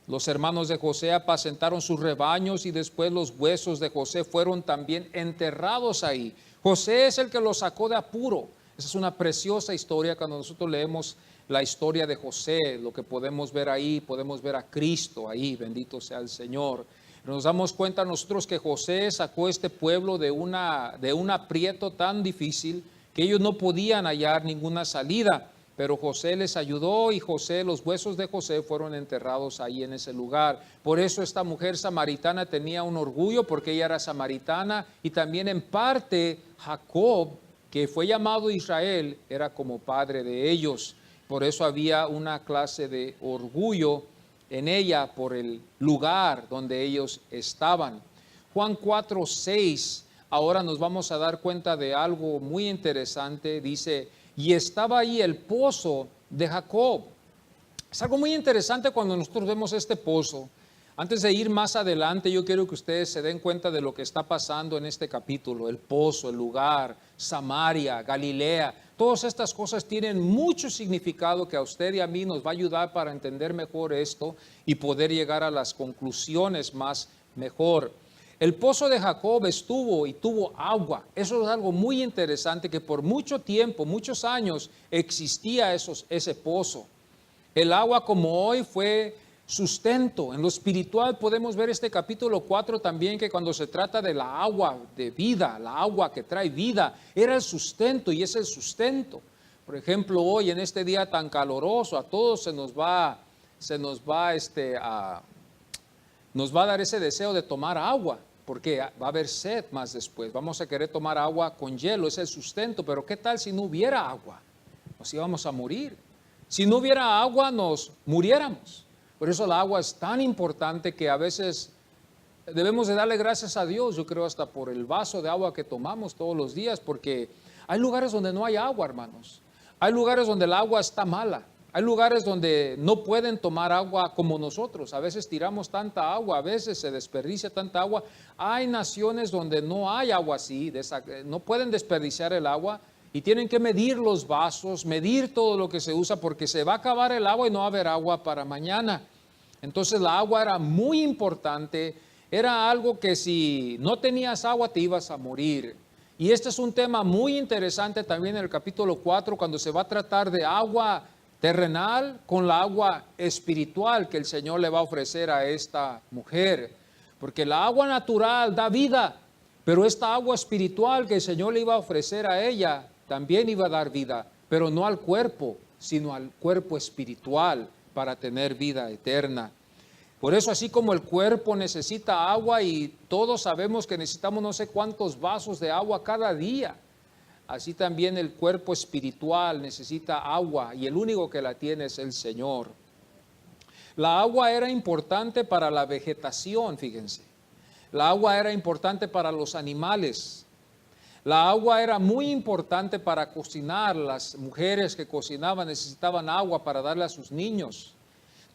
Los hermanos de José apacentaron sus rebaños y después los huesos de José fueron también enterrados ahí. José es el que los sacó de apuro. Esa es una preciosa historia. Cuando nosotros leemos la historia de José, lo que podemos ver ahí, podemos ver a Cristo ahí, bendito sea el Señor. Nos damos cuenta nosotros que José sacó este pueblo de un aprieto tan difícil que ellos no podían hallar ninguna salida, pero José les ayudó y los huesos de José fueron enterrados ahí en ese lugar. Por eso esta mujer samaritana tenía un orgullo, porque ella era samaritana, y también en parte Jacob, que fue llamado Israel, era como padre de ellos. Por eso había una clase de orgullo en ella por el lugar donde ellos estaban. Juan 4:6, ahora nos vamos a dar cuenta de algo muy interesante. Dice, y estaba ahí el pozo de Jacob. Es algo muy interesante cuando nosotros vemos este pozo. Antes de ir más adelante, yo quiero que ustedes se den cuenta de lo que está pasando en este capítulo. El pozo, el lugar, Samaria, Galilea. Todas estas cosas tienen mucho significado que a usted y a mí nos va a ayudar para entender mejor esto y poder llegar a las conclusiones más mejor. El pozo de Jacob estuvo y tuvo agua. Eso es algo muy interesante, que por mucho tiempo, muchos años, existía ese pozo. El agua como hoy fue sustento. En lo espiritual podemos ver este capítulo 4 también, que cuando se trata de la agua de vida, la agua que trae vida, era el sustento y es el sustento. Por ejemplo, hoy en este día tan caloroso, a todos nos va a dar ese deseo de tomar agua, porque va a haber sed más después. Vamos a querer tomar agua con hielo, es el sustento, pero ¿qué tal si no hubiera agua? Nos íbamos a morir. Si no hubiera agua, nos muriéramos. Por eso el agua es tan importante que a veces debemos de darle gracias a Dios, yo creo hasta por el vaso de agua que tomamos todos los días, porque hay lugares donde no hay agua, hermanos. Hay lugares donde el agua está mala. Hay lugares donde no pueden tomar agua como nosotros. A veces tiramos tanta agua, a veces se desperdicia tanta agua. Hay naciones donde no hay agua así, no pueden desperdiciar el agua y tienen que medir los vasos, medir todo lo que se usa, porque se va a acabar el agua y no va a haber agua para mañana. Entonces la agua era muy importante, era algo que si no tenías agua te ibas a morir. Y este es un tema muy interesante también en el capítulo 4, cuando se va a tratar de agua terrenal con la agua espiritual que el Señor le va a ofrecer a esta mujer. Porque la agua natural da vida, pero esta agua espiritual que el Señor le iba a ofrecer a ella también iba a dar vida, pero no al cuerpo, sino al cuerpo espiritual para tener vida eterna. Por eso, así como el cuerpo necesita agua y todos sabemos que necesitamos no sé cuántos vasos de agua cada día, así también el cuerpo espiritual necesita agua y el único que la tiene es el Señor. La agua era importante para la vegetación, fíjense. La agua era importante para los animales. La agua era muy importante para cocinar. Las mujeres que cocinaban necesitaban agua para darle a sus niños.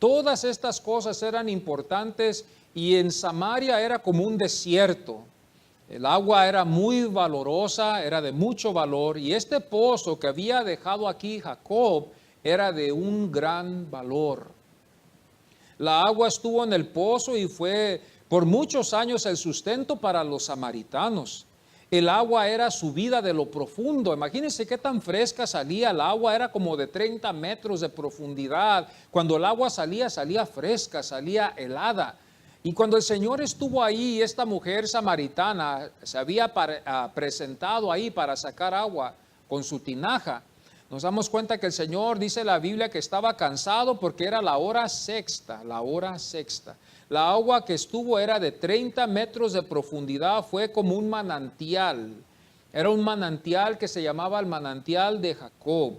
Todas estas cosas eran importantes y en Samaria era como un desierto. El agua era muy valorosa, era de mucho valor, y este pozo que había dejado aquí Jacob era de un gran valor. La agua estuvo en el pozo y fue por muchos años el sustento para los samaritanos. El agua era subida de lo profundo. Imagínense qué tan fresca salía el agua, era como de 30 metros de profundidad. Cuando el agua salía, salía fresca, salía helada. Y cuando el Señor estuvo ahí, esta mujer samaritana se había presentado ahí para sacar agua con su tinaja. Nos damos cuenta que el Señor, dice la Biblia, que estaba cansado porque era la hora sexta, la hora sexta. La agua que estuvo era de 30 metros de profundidad, fue como un manantial. Era un manantial que se llamaba el manantial de Jacob.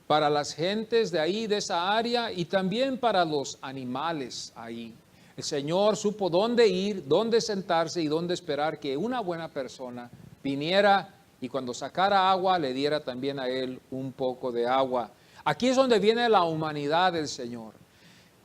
Para las gentes de ahí, de esa área, y también para los animales ahí. El Señor supo dónde ir, dónde sentarse y dónde esperar que una buena persona viniera y cuando sacara agua le diera también a él un poco de agua. Aquí es donde viene la humanidad del Señor.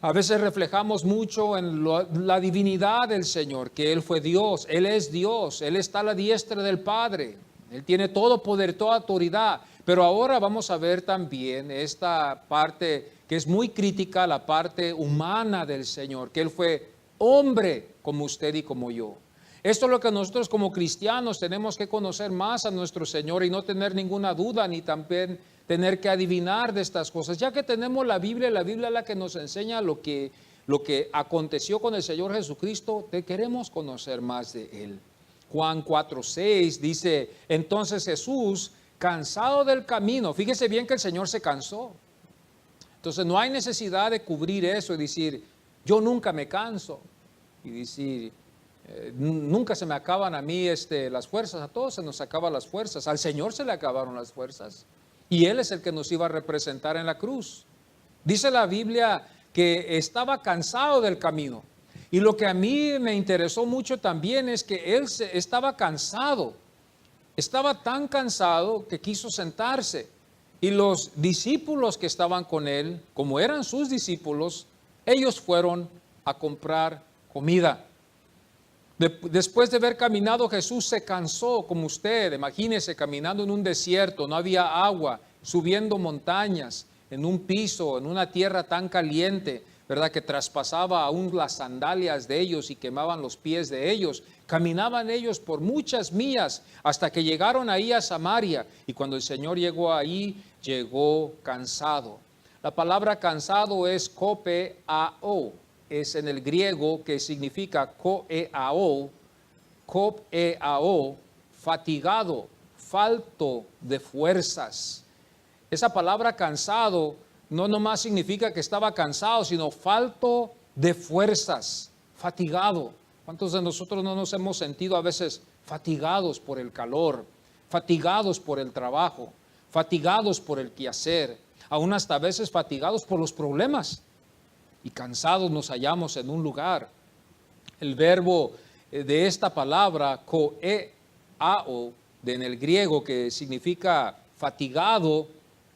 A veces reflejamos mucho en la divinidad del Señor, que Él fue Dios, Él es Dios, Él está a la diestra del Padre, Él tiene todo poder, toda autoridad. Pero ahora vamos a ver también esta parte que es muy crítica, la parte humana del Señor, que Él fue hombre como usted y como yo. Esto es lo que nosotros como cristianos tenemos que conocer más a nuestro Señor y no tener ninguna duda ni también tener que adivinar de estas cosas. Ya que tenemos la Biblia es la que nos enseña lo que aconteció con el Señor Jesucristo, queremos conocer más de Él. Juan 4:6 dice, entonces Jesús, cansado del camino, fíjese bien que el Señor se cansó. Entonces no hay necesidad de cubrir eso y decir, yo nunca me canso. Y decir, nunca se me acaban a mí las fuerzas, a todos se nos acaban las fuerzas, al Señor se le acabaron las fuerzas y Él es el que nos iba a representar en la cruz. Dice la Biblia que estaba cansado del camino y lo que a mí me interesó mucho también es que Él estaba cansado, estaba tan cansado que quiso sentarse y los discípulos que estaban con Él, como eran sus discípulos, ellos fueron a comprar comida. Después de haber caminado, Jesús se cansó, como usted, imagínese, caminando en un desierto, no había agua, subiendo montañas, en un piso, en una tierra tan caliente, ¿verdad? Que traspasaba aún las sandalias de ellos y quemaban los pies de ellos. Caminaban ellos por muchas millas hasta que llegaron ahí a Samaria. Y cuando el Señor llegó ahí, llegó cansado. La palabra cansado es kopeao. Es en el griego que significa koeao, fatigado, falto de fuerzas. Esa palabra cansado no nomás significa que estaba cansado, sino falto de fuerzas, fatigado. ¿Cuántos de nosotros no nos hemos sentido a veces fatigados por el calor, fatigados por el trabajo, fatigados por el quehacer, aún hasta a veces fatigados por los problemas? Y cansados nos hallamos en un lugar. El verbo de esta palabra, koeao, en el griego, que significa fatigado,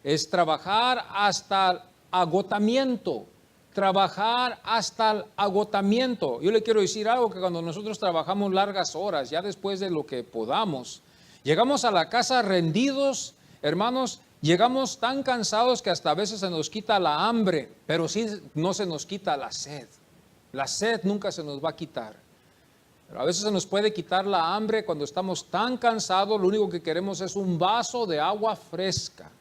es trabajar hasta el agotamiento. Trabajar hasta el agotamiento. Yo le quiero decir algo, que cuando nosotros trabajamos largas horas, ya después de lo que podamos, llegamos a la casa rendidos, hermanos. Llegamos tan cansados que hasta a veces se nos quita la hambre, pero sí no se nos quita la sed. La sed nunca se nos va a quitar. Pero a veces se nos puede quitar la hambre cuando estamos tan cansados, lo único que queremos es un vaso de agua fresca.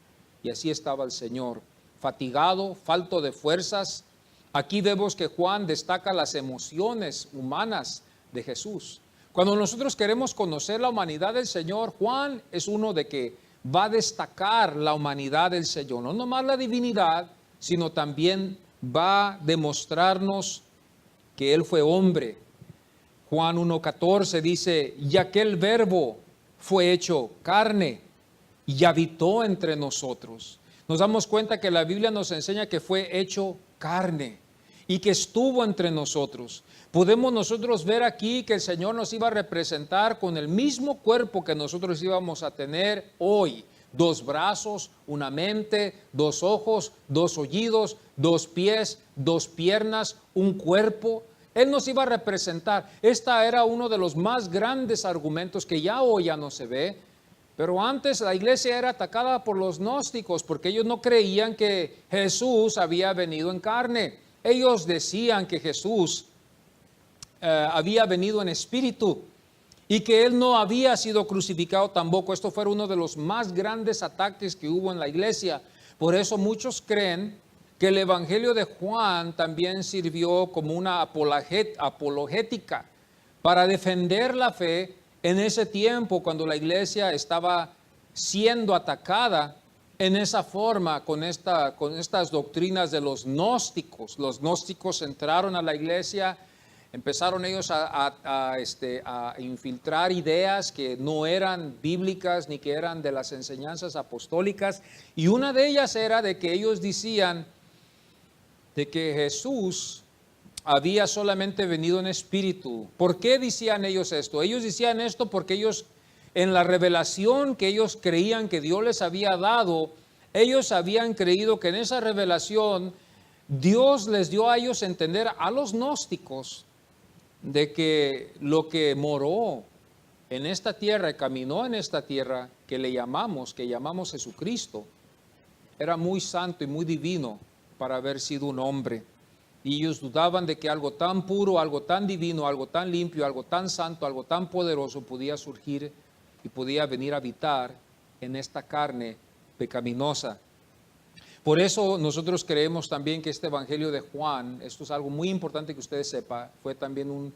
Y así estaba el Señor, fatigado, falto de fuerzas. Aquí vemos que Juan destaca las emociones humanas de Jesús. Cuando nosotros queremos conocer la humanidad del Señor, Juan es uno de que va a destacar la humanidad del Señor, no nomás la divinidad, sino también va a demostrarnos que Él fue hombre. Juan 1:14 dice, y aquel verbo fue hecho carne y habitó entre nosotros. Nos damos cuenta que la Biblia nos enseña que fue hecho carne y que estuvo entre nosotros. Podemos nosotros ver aquí que el Señor nos iba a representar con el mismo cuerpo que nosotros íbamos a tener hoy. 2 brazos, una mente, 2 ojos, 2 oídos, 2 pies, 2 piernas, un cuerpo. Él nos iba a representar. Esta era uno de los más grandes argumentos que ya hoy ya no se ve. Pero antes la iglesia era atacada por los gnósticos porque ellos no creían que Jesús había venido en carne. Ellos decían que Jesús había venido en espíritu y que Él no había sido crucificado tampoco. Esto fue uno de los más grandes ataques que hubo en la iglesia. Por eso muchos creen que el Evangelio de Juan también sirvió como una apologética para defender la fe en ese tiempo cuando la iglesia estaba siendo atacada en esa forma con estas doctrinas de los gnósticos. Los gnósticos entraron a la iglesia, empezaron ellos a infiltrar ideas que no eran bíblicas ni que eran de las enseñanzas apostólicas, y una de ellas era de que ellos decían de que Jesús había solamente venido en espíritu. ¿Por qué decían ellos esto? Ellos decían esto porque ellos, en la revelación que ellos creían que Dios les había dado, ellos habían creído que en esa revelación Dios les dio a ellos entender, a los gnósticos, de que lo que moró en esta tierra y caminó en esta tierra, que llamamos Jesucristo, era muy santo y muy divino para haber sido un hombre. Y ellos dudaban de que algo tan puro, algo tan divino, algo tan limpio, algo tan santo, algo tan poderoso podía surgir y podía venir a habitar en esta carne pecaminosa. Por eso nosotros creemos también que este Evangelio de Juan, esto es algo muy importante que ustedes sepan, fue también un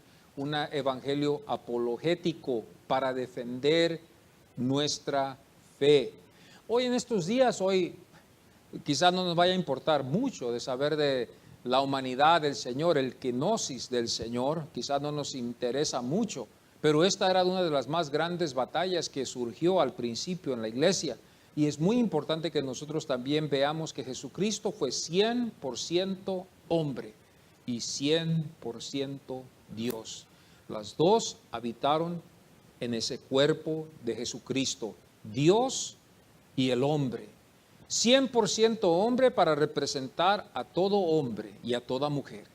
evangelio apologético para defender nuestra fe. Hoy en estos días, hoy quizás no nos vaya a importar mucho de saber de la humanidad del Señor, el kenosis del Señor, quizás no nos interesa mucho, pero esta era una de las más grandes batallas que surgió al principio en la iglesia. Y es muy importante que nosotros también veamos que Jesucristo fue 100% hombre y 100% Dios. Las dos habitaron en ese cuerpo de Jesucristo, Dios y el hombre. 100% hombre para representar a todo hombre y a toda mujer.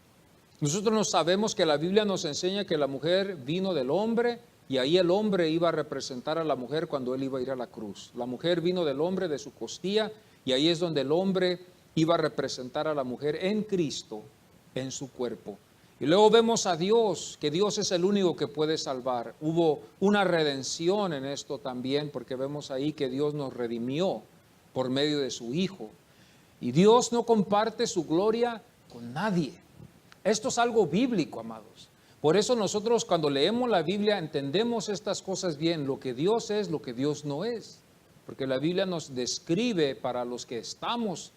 Nosotros no sabemos que la Biblia nos enseña que la mujer vino del hombre y ahí el hombre iba a representar a la mujer cuando él iba a ir a la cruz. La mujer vino del hombre, de su costilla, y ahí es donde el hombre iba a representar a la mujer en Cristo, en su cuerpo. Y luego vemos a Dios, que Dios es el único que puede salvar. Hubo una redención en esto también, porque vemos ahí que Dios nos redimió por medio de su Hijo. Y Dios no comparte su gloria con nadie. Esto es algo bíblico, amados. Por eso nosotros cuando leemos la Biblia entendemos estas cosas bien, lo que Dios es, lo que Dios no es. Porque la Biblia nos describe para los que estamos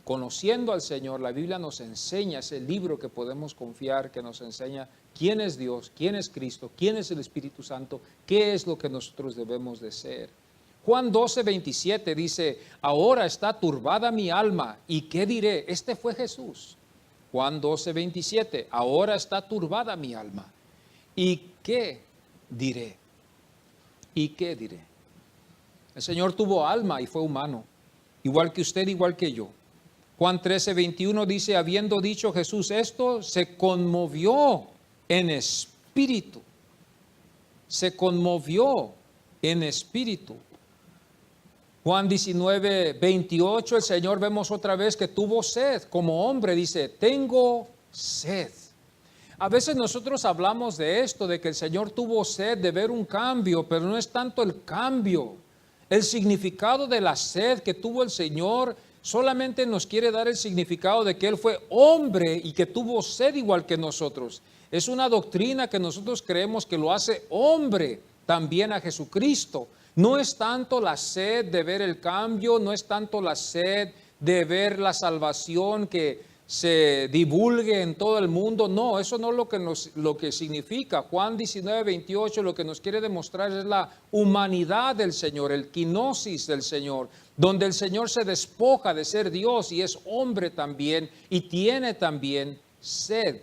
conociendo al Señor, la Biblia nos enseña, ese libro que podemos confiar, que nos enseña quién es Dios, quién es Cristo, quién es el Espíritu Santo, qué es lo que nosotros debemos de ser. Juan 12:27 dice, ahora está turbada mi alma, ¿y qué diré? Este fue Jesús. Juan 12:27, ahora está turbada mi alma, ¿y qué diré? ¿Y qué diré? El Señor tuvo alma y fue humano, igual que usted, igual que yo. Juan 13:21 dice, habiendo dicho Jesús esto, se conmovió en espíritu. Se conmovió en espíritu. Juan 19:28, el Señor vemos otra vez que tuvo sed. Como hombre dice, tengo sed. A veces nosotros hablamos de esto, de que el Señor tuvo sed de ver un cambio, pero no es tanto el cambio. El significado de la sed que tuvo el Señor solamente nos quiere dar el significado de que Él fue hombre y que tuvo sed igual que nosotros. Es una doctrina que nosotros creemos que lo hace hombre también a Jesucristo. No es tanto la sed de ver el cambio, no es tanto la sed de ver la salvación que se divulgue en todo el mundo. No, eso no es lo que significa. Juan 19:28 lo que nos quiere demostrar es la humanidad del Señor, el kenosis del Señor, donde el Señor se despoja de ser Dios y es hombre también y tiene también sed.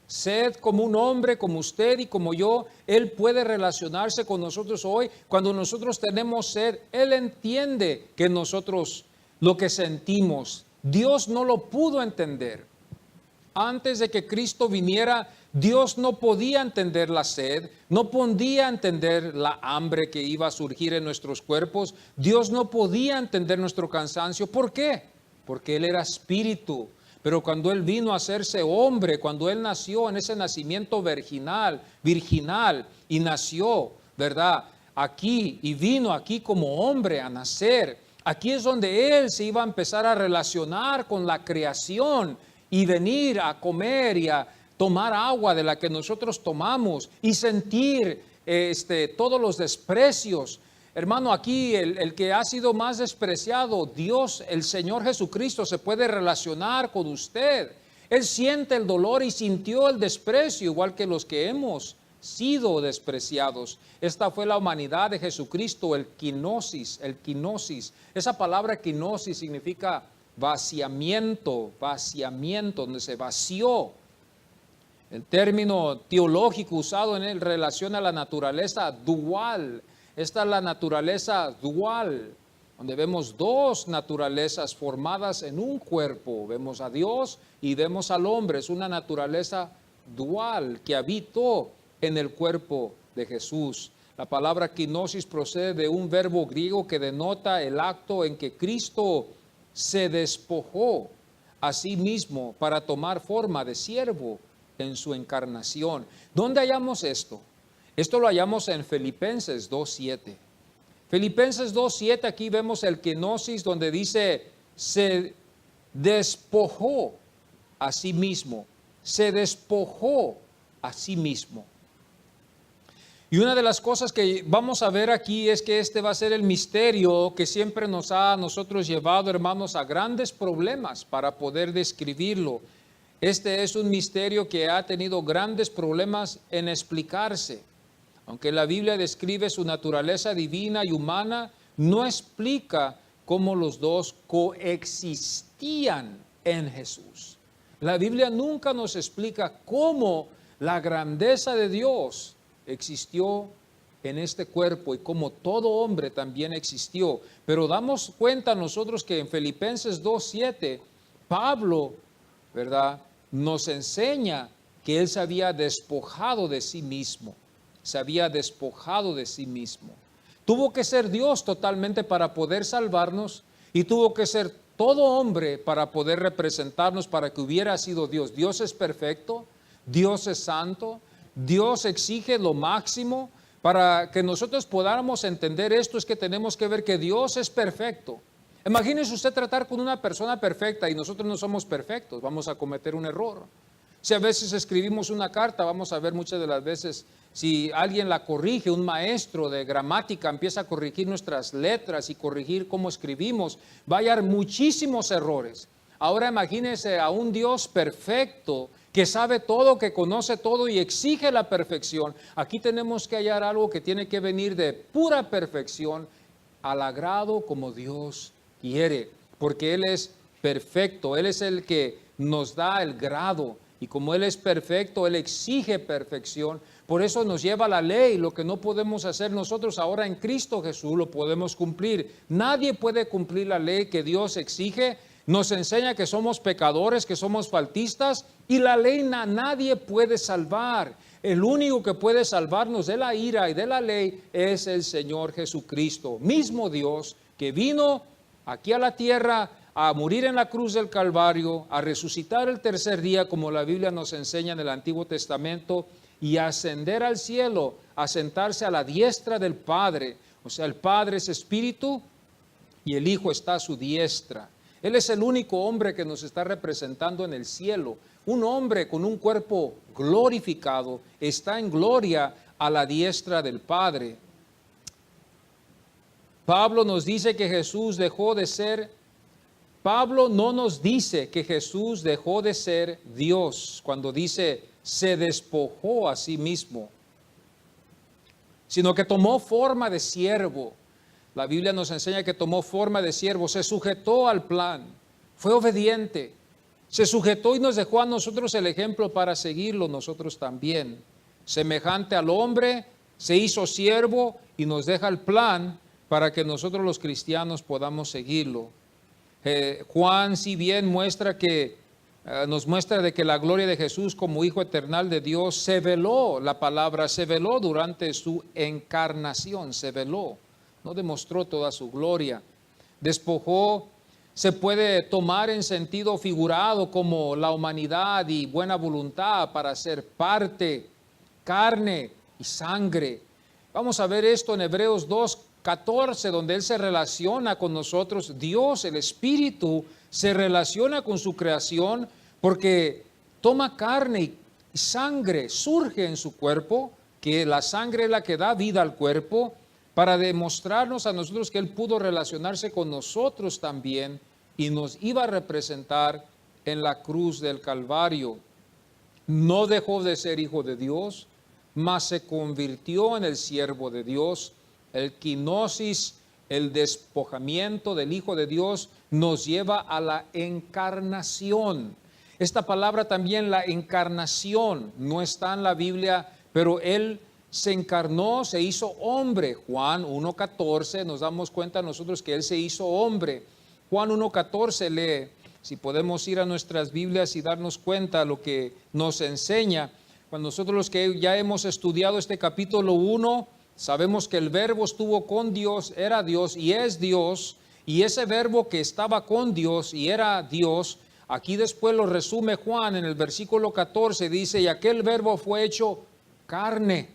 Sed como un hombre, como usted y como yo. Él puede relacionarse con nosotros hoy. Cuando nosotros tenemos sed, Él entiende que nosotros lo que sentimos, Dios no lo pudo entender. Antes de que Cristo viniera, Dios no podía entender la sed, no podía entender la hambre que iba a surgir en nuestros cuerpos. Dios no podía entender nuestro cansancio. ¿Por qué? Porque Él era espíritu. Pero cuando Él vino a hacerse hombre, cuando Él nació en ese nacimiento virginal, y nació, ¿verdad? Aquí, y vino aquí como hombre a nacer. Aquí es donde Él se iba a empezar a relacionar con la creación y venir a comer y a tomar agua de la que nosotros tomamos y sentir todos los desprecios. Hermano, aquí el que ha sido más despreciado, Dios, el Señor Jesucristo, se puede relacionar con usted. Él siente el dolor y sintió el desprecio, igual que los que hemos sido despreciados. Esta fue la humanidad de Jesucristo, el kenosis, el kenosis. Esa palabra kenosis significa vaciamiento, donde se vació. El término teológico usado en él relaciona la naturaleza dual. Esta es la naturaleza dual, donde vemos dos naturalezas formadas en un cuerpo. Vemos a Dios y vemos al hombre. Es una naturaleza dual que habitó en el cuerpo de Jesús. La palabra kenosis procede de un verbo griego que denota el acto en que Cristo se despojó a sí mismo para tomar forma de siervo en su encarnación. ¿Dónde hallamos esto? Esto lo hallamos en Filipenses 2:7. Filipenses 2:7, aquí vemos el kenosis donde dice, se despojó a sí mismo. Se despojó a sí mismo. Y una de las cosas que vamos a ver aquí es que este va a ser el misterio que siempre nos ha a nosotros llevado, hermanos, a grandes problemas para poder describirlo. Este es un misterio que ha tenido grandes problemas en explicarse. Aunque la Biblia describe su naturaleza divina y humana, no explica cómo los dos coexistían en Jesús. La Biblia nunca nos explica cómo la grandeza de Dios existió en este cuerpo y cómo todo hombre también existió. Pero damos cuenta nosotros que en Filipenses 2:7, Pablo ¿verdad? Nos enseña que Él se había despojado de sí mismo, se había despojado de sí mismo. Tuvo que ser Dios totalmente para poder salvarnos y tuvo que ser todo hombre para poder representarnos, para que hubiera sido Dios. Dios es perfecto, Dios es santo, Dios exige lo máximo. Para que nosotros podamos entender esto es que tenemos que ver que Dios es perfecto. Imagínese usted tratar con una persona perfecta y nosotros no somos perfectos, vamos a cometer un error. Si a veces escribimos una carta, vamos a ver muchas de las veces, si alguien la corrige, un maestro de gramática empieza a corregir nuestras letras y corregir cómo escribimos, va a hallar muchísimos errores. Ahora imagínese a un Dios perfecto que sabe todo, que conoce todo y exige la perfección. Aquí tenemos que hallar algo que tiene que venir de pura perfección al agrado como Dios quiere, porque Él es perfecto, Él es el que nos da el grado y como Él es perfecto, Él exige perfección. Por eso nos lleva la ley, lo que no podemos hacer nosotros ahora en Cristo Jesús lo podemos cumplir. Nadie puede cumplir la ley que Dios exige. Nos enseña que somos pecadores, que somos faltistas y la ley nadie puede salvar. El único que puede salvarnos de la ira y de la ley es el Señor Jesucristo, mismo Dios que vino aquí a la tierra a morir en la cruz del Calvario, a resucitar el tercer día como la Biblia nos enseña en el Antiguo Testamento y a ascender al cielo, a sentarse a la diestra del Padre. O sea, el Padre es Espíritu y el Hijo está a su diestra. Él es el único hombre que nos está representando en el cielo. Un hombre con un cuerpo glorificado está en gloria a la diestra del Padre. Pablo nos dice que Jesús dejó de ser, Pablo no nos dice que Jesús dejó de ser Dios cuando dice se despojó a sí mismo, sino que tomó forma de siervo. La Biblia nos enseña que tomó forma de siervo, se sujetó al plan, fue obediente, se sujetó y nos dejó a nosotros el ejemplo para seguirlo nosotros también. Semejante al hombre, se hizo siervo y nos deja el plan para que nosotros los cristianos podamos seguirlo. Juan, si bien nos muestra de que la gloria de Jesús como Hijo eternal de Dios se veló, la palabra se veló durante su encarnación, se veló. No demostró toda su gloria. Despojó, se puede tomar en sentido figurado como la humanidad y buena voluntad para ser parte, carne y sangre. Vamos a ver esto en Hebreos 2:14, donde Él se relaciona con nosotros. Dios, el Espíritu, se relaciona con su creación porque toma carne y sangre, surge en su cuerpo, que la sangre es la que da vida al cuerpo, para demostrarnos a nosotros que Él pudo relacionarse con nosotros también y nos iba a representar en la cruz del Calvario. No dejó de ser hijo de Dios, mas se convirtió en el siervo de Dios. El kenosis, el despojamiento del Hijo de Dios, nos lleva a la encarnación. Esta palabra también, la encarnación, no está en la Biblia, pero Él se encarnó, se hizo hombre. Juan 1:14, nos damos cuenta nosotros que Él se hizo hombre. Juan 1:14 lee, si podemos ir a nuestras Biblias y darnos cuenta lo que nos enseña. Cuando nosotros los que ya hemos estudiado este capítulo 1, sabemos que el verbo estuvo con Dios, era Dios y es Dios, y ese verbo que estaba con Dios y era Dios, aquí después lo resume Juan en el versículo 14, dice, y aquel verbo fue hecho carne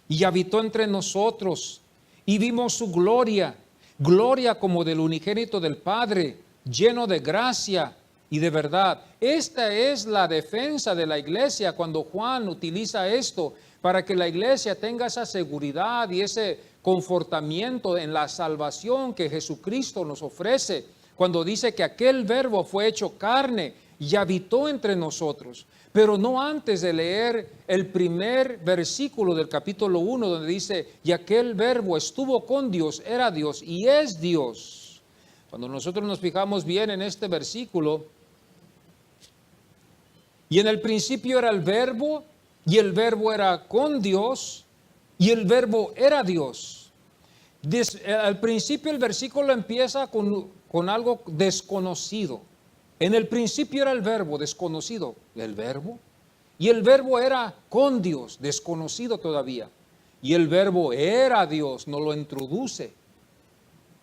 y habitó entre nosotros y vimos su gloria, gloria como del unigénito del Padre, lleno de gracia y de verdad. Esta es la defensa de la iglesia cuando Juan utiliza esto, para que la iglesia tenga esa seguridad y ese confortamiento en la salvación que Jesucristo nos ofrece, cuando dice que aquel verbo fue hecho carne y habitó entre nosotros. Pero no antes de leer el primer versículo del capítulo 1, donde dice, y aquel verbo estuvo con Dios, era Dios y es Dios. Cuando nosotros nos fijamos bien en este versículo, y en el principio era el verbo, y el verbo era con Dios, y el verbo era Dios. Al principio el versículo empieza con algo desconocido. En el principio era el verbo, desconocido, el verbo. Y el verbo era con Dios, desconocido todavía. Y el verbo era Dios, nos lo introduce.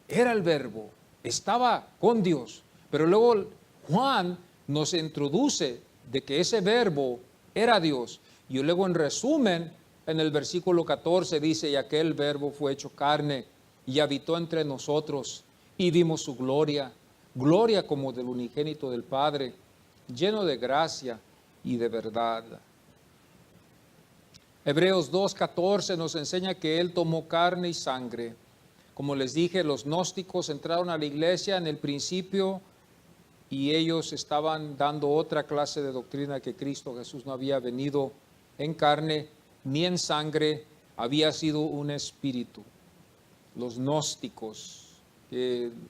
Era el verbo, estaba con Dios. Pero luego Juan nos introduce de que ese verbo era Dios. Y luego en resumen, en el versículo 14 dice, y aquel verbo fue hecho carne y habitó entre nosotros y vimos su gloria, gloria como del unigénito del Padre, lleno de gracia y de verdad. Hebreos 2:14 nos enseña que Él tomó carne y sangre. Como les dije, los gnósticos entraron a la iglesia en el principio y ellos estaban dando otra clase de doctrina, que Cristo Jesús no había venido en carne ni en sangre, había sido un espíritu. Los gnósticos,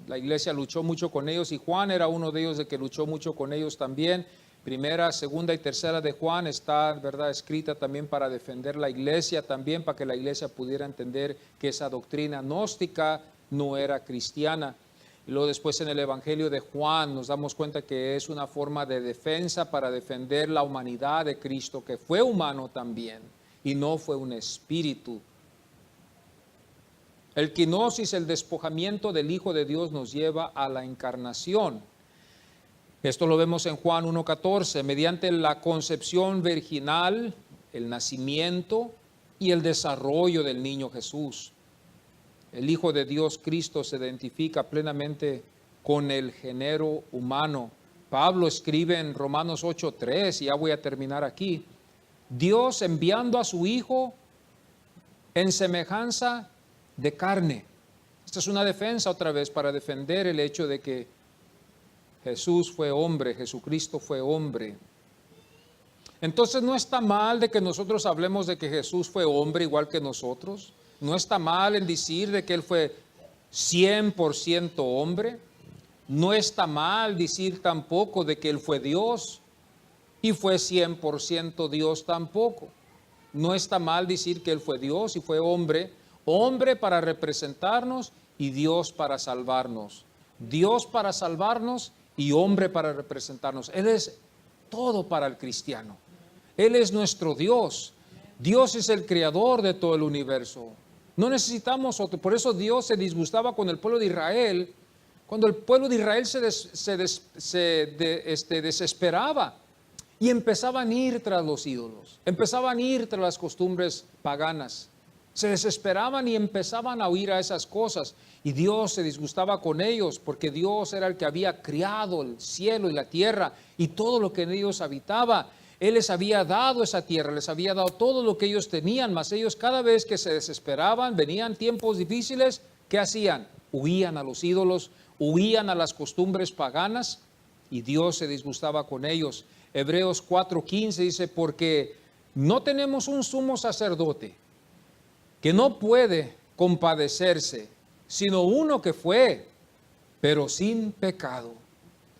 la iglesia luchó mucho con ellos y Juan era uno de ellos de que luchó mucho con ellos también. Primera, segunda y tercera de Juan está, ¿verdad?, escrita también para defender la iglesia, también para que la iglesia pudiera entender que esa doctrina gnóstica no era cristiana. Y luego después en el Evangelio de Juan nos damos cuenta que es una forma de defensa para defender la humanidad de Cristo, que fue humano también y no fue un espíritu. El kenosis, el despojamiento del Hijo de Dios, nos lleva a la encarnación. Esto lo vemos en Juan 1:14, mediante la concepción virginal, el nacimiento y el desarrollo del niño Jesús. El Hijo de Dios, Cristo, se identifica plenamente con el género humano. Pablo escribe en Romanos 8:3, y ya voy a terminar aquí, Dios enviando a su Hijo en semejanza de carne. Esta es una defensa otra vez para defender el hecho de que Jesús fue hombre, Jesucristo fue hombre. Entonces no está mal de que nosotros hablemos de que Jesús fue hombre igual que nosotros. No está mal en decir de que Él fue 100% hombre. No está mal decir tampoco de que Él fue Dios y fue 100% Dios tampoco. No está mal decir que Él fue Dios y fue hombre, hombre para representarnos y Dios para salvarnos. Dios para salvarnos y hombre para representarnos. Él es todo para el cristiano. Él es nuestro Dios. Dios es el creador de todo el universo. No necesitamos otro. Por eso Dios se disgustaba con el pueblo de Israel, cuando el pueblo de Israel se desesperaba y empezaban a ir tras los ídolos, empezaban a ir tras las costumbres paganas. Se desesperaban y empezaban a huir a esas cosas. Y Dios se disgustaba con ellos porque Dios era el que había criado el cielo y la tierra y todo lo que en ellos habitaba. Él les había dado esa tierra, les había dado todo lo que ellos tenían, mas ellos cada vez que se desesperaban, venían tiempos difíciles, ¿qué hacían? Huían a los ídolos, huían a las costumbres paganas y Dios se disgustaba con ellos. Hebreos 4:15 dice, porque no tenemos un sumo sacerdote que no puede compadecerse, sino uno que fue, pero sin pecado.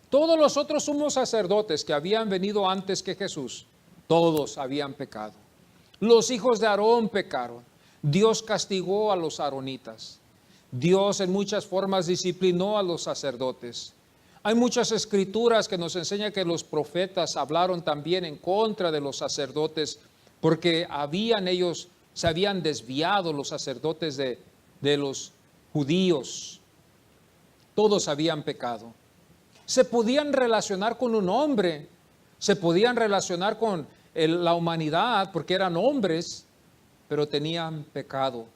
Todos los otros sumos sacerdotes que habían venido antes que Jesús, todos habían pecado. Los hijos de Aarón pecaron. Dios castigó a los aaronitas. Dios en muchas formas disciplinó a los sacerdotes. Hay muchas escrituras que nos enseñan que los profetas hablaron también en contra de los sacerdotes, porque se habían desviado los sacerdotes de los judíos. Todos habían pecado. Se podían relacionar con un hombre, se podían relacionar con la humanidad porque eran hombres, pero tenían pecado.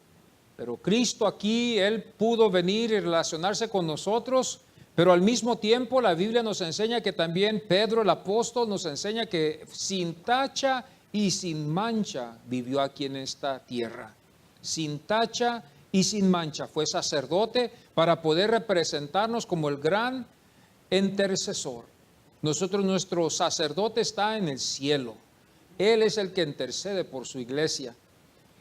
Pero Cristo aquí, Él pudo venir y relacionarse con nosotros, pero al mismo tiempo la Biblia nos enseña que también Pedro el apóstol nos enseña que sin tacha y sin mancha vivió aquí en esta tierra. Sin tacha y sin mancha fue sacerdote para poder representarnos como el gran intercesor. Nuestro sacerdote está en el cielo. Él es el que intercede por su iglesia.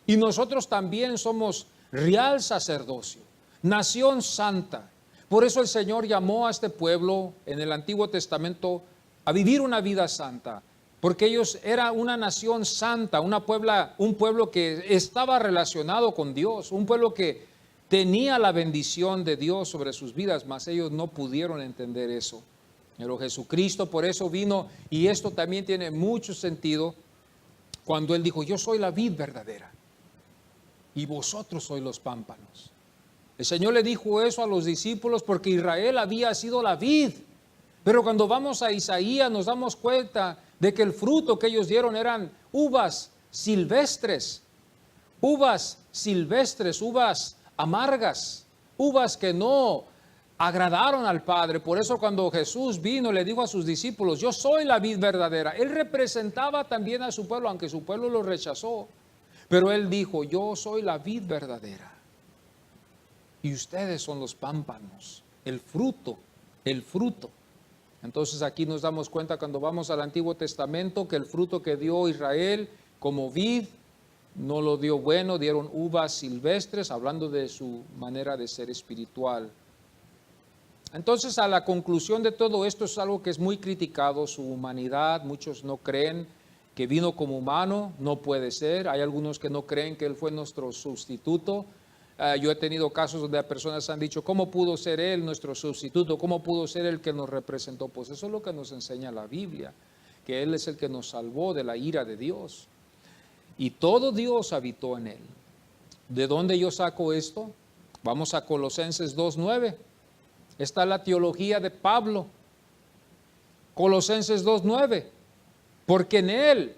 Y nosotros también somos real sacerdocio, nación santa. Por eso el Señor llamó a este pueblo en el Antiguo Testamento a vivir una vida santa, porque ellos eran una nación santa, un pueblo que estaba relacionado con Dios, un pueblo que tenía la bendición de Dios sobre sus vidas, mas ellos no pudieron entender eso. Pero Jesucristo por eso vino, y esto también tiene mucho sentido cuando Él dijo, yo soy la vid verdadera y vosotros sois los pámpanos. El Señor le dijo eso a los discípulos porque Israel había sido la vid. Pero cuando vamos a Isaías nos damos cuenta de que el fruto que ellos dieron eran uvas silvestres, uvas amargas, uvas que no agradaron al Padre. Por eso cuando Jesús vino le dijo a sus discípulos, yo soy la vid verdadera. Él representaba también a su pueblo, aunque su pueblo lo rechazó. Pero Él dijo, yo soy la vid verdadera. Y ustedes son los pámpanos, el fruto. Entonces aquí nos damos cuenta cuando vamos al Antiguo Testamento que el fruto que dio Israel como vid no lo dio bueno, dieron uvas silvestres, hablando de su manera de ser espiritual. Entonces a la conclusión de todo esto es algo que es muy criticado, su humanidad. Muchos no creen que vino como humano, no puede ser. Hay algunos que no creen que Él fue nuestro sustituto. Yo he tenido casos donde personas han dicho, ¿cómo pudo ser Él nuestro sustituto? ¿Cómo pudo ser el que nos representó? Pues eso es lo que nos enseña la Biblia, que Él es el que nos salvó de la ira de Dios. Y todo Dios habitó en Él. ¿De dónde yo saco esto? Vamos a Colosenses 2:9. Está la teología de Pablo. Colosenses 2:9. Porque en Él